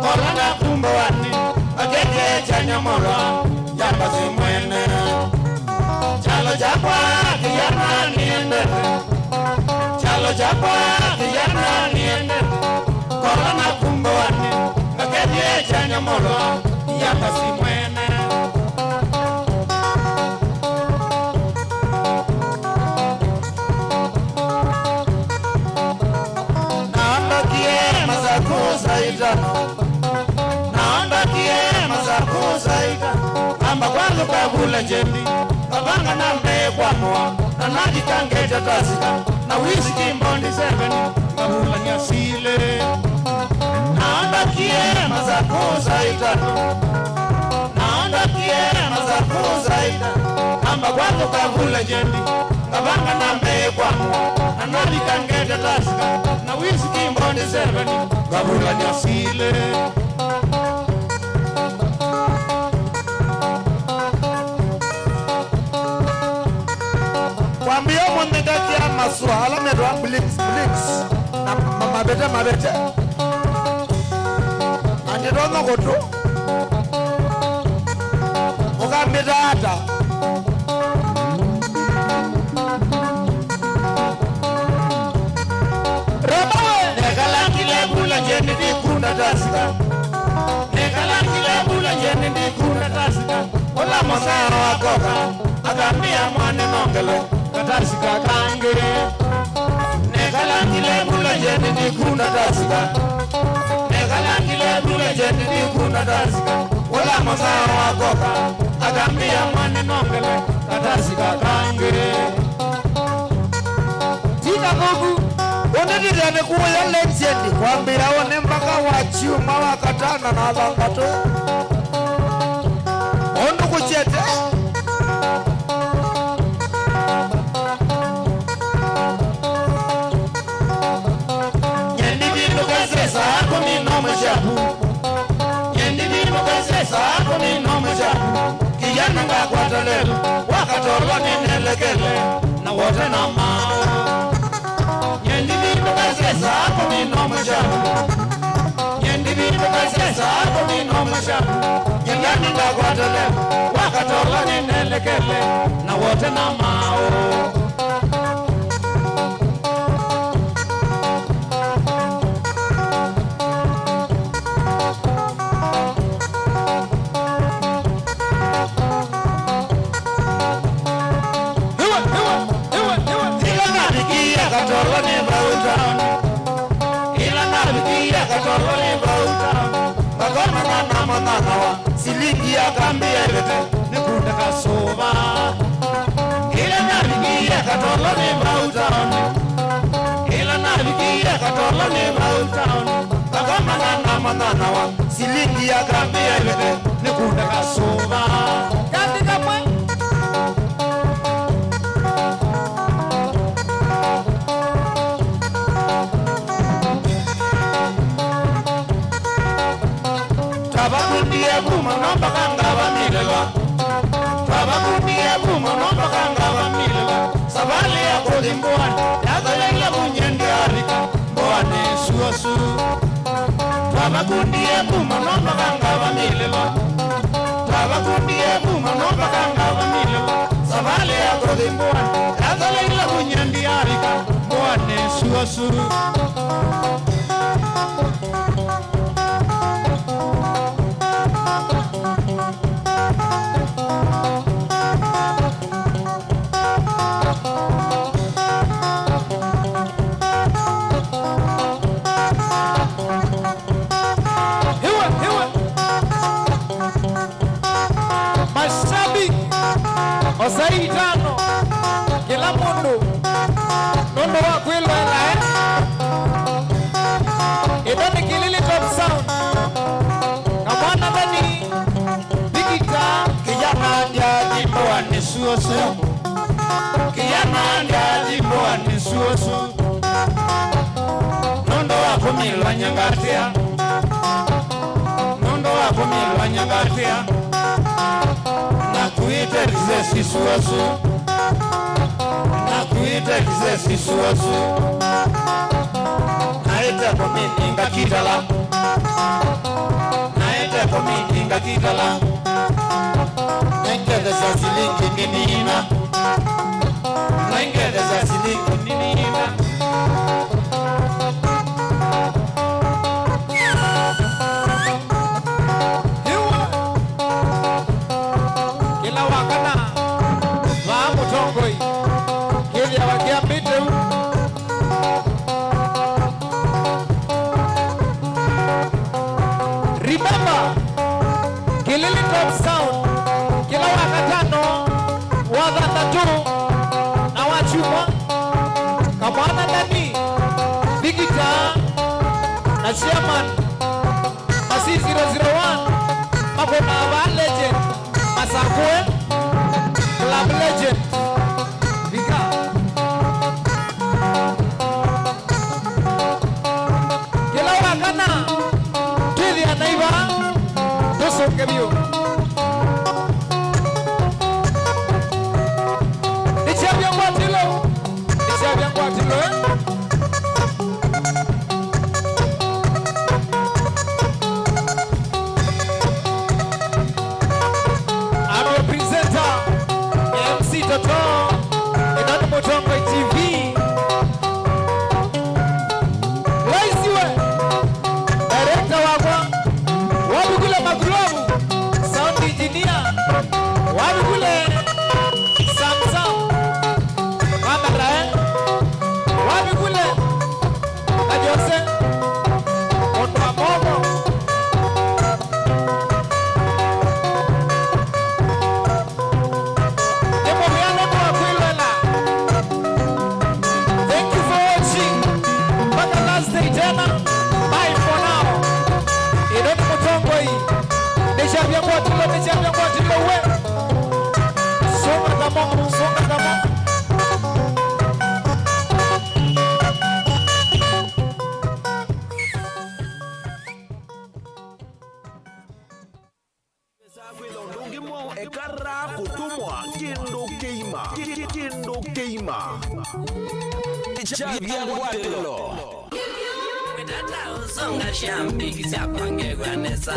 Korana kumbawani Agege chanya moro Jamba simwene Chalo chapa kiyana niendete Chalo chapa kiyana niendete Korana kumbawani Agege chanya moro Jamba simwene Naonda kiema za kuzaida Amba kwanza kabula jendi Kabanga na mbe kwa moa Na naji kangeta tasika Na wisi kimbondi 7 Kabula nyasile Naonda kiema za kuzaida Naonda kiema za kuzaida Amba kwanza kabula jendi Kabanga na mbe kwa moa Na naji kangeta tasika Na wisi kimbondi 7 Kabula nyasile Wambio mwendeki ya masua Ala medwa blinks Na mabete Angedono koto Mukambita hata Bula jeni di kuna tasika Nekala kile bula jeni di kuna tasika Ola mosaro wakoka Akambia mwane nongele Katasika kange Nekala kile bula jeni di kuna tasika Nekala kile bula jeni di kuna tasika Ola mosaro wakoka Akambia mwane nongele Katasika kange Tika kuku Onedidane kuya lensendi Kwambira one mpaka wachiuma wakatana na langato Ondu kuchete Nyendi bindu kasesa ako ni nomeshabu Nyendi bindu kasesa ako ni nomeshabu Kijana nga kwa talelu Wakatolo ni nelekele Na wote na mao Nyendi bindu kasesa ako ni nomeshabu Nyendi bindu kasesa ako ni nomeshabu Kijana nga kwa talelu Wakatolo ni nelekele Na wote na mao silingi akambia ilete nikunda kasova ila navikia katolo ni mautaoni ila navikia katolo ni mautaoni kakamana manana wa silingi akambia ilete nikunda kasova katika mwe Tabakundi ebuma nomba kangaba milela Tabakundi ebuma nomba kangaba milela Sabali ya kodi mboani Yazalela bunyendi harika Mboani suosu Tabakundi ebuma nomba kangaba milela Tabakundi ebuma nomba kangaba milela Sabali ya kodi mboani Yazalela bunyendi harika Mboani suosu Osai tano kila mundu nondo wa kwilwela idoni kilili top sound kamwana dani bigita kijana ndia jimbo anisuosu kijana ndia jimbo anisuosu nondo wa kumilwa nyangatia nondo wa kumilwa nyangatia Nakuita kizesi suasu Nakuita kizesi suasu Naita komini inga kitala Naita komini inga kitala Naingede za silingi ninina Naingede za silingi ninina Remember, Kilili Top Sound, kila wakatano, wadhandatu, na wachuma, kamwana nani, Bigita, na Chairman, Masi 001, Makona Aba Legend, Masakwe, Club Legend, Vika. Kila wakana, Naiva, doso kebio. Nichabia kwatilo, nichabia kwatilo. I'm your presenter, MC Toto, Edani Motongo TV. Laisiwe, director wagwa. Wabi kule maglobu, sound engineer. Wabi kule Samsung, kamera Wabi kule Ajose, Otwa Momo. Demo vyane kwa kwilwela. Thank you for watching. Baka last day tena. Bye for now. Idoni Mutongo hii. Nishabia kwa tilo we. Songa kama, songa kama. Ekara kutumwa Kindo Keima. Kindo Keima. Nichabia kwatilo. Songa shambi kisapange kwanesa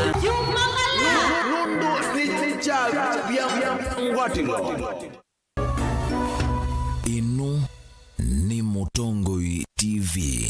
Lundu Nichabia kwatilo. Inu ni Mutongo TV.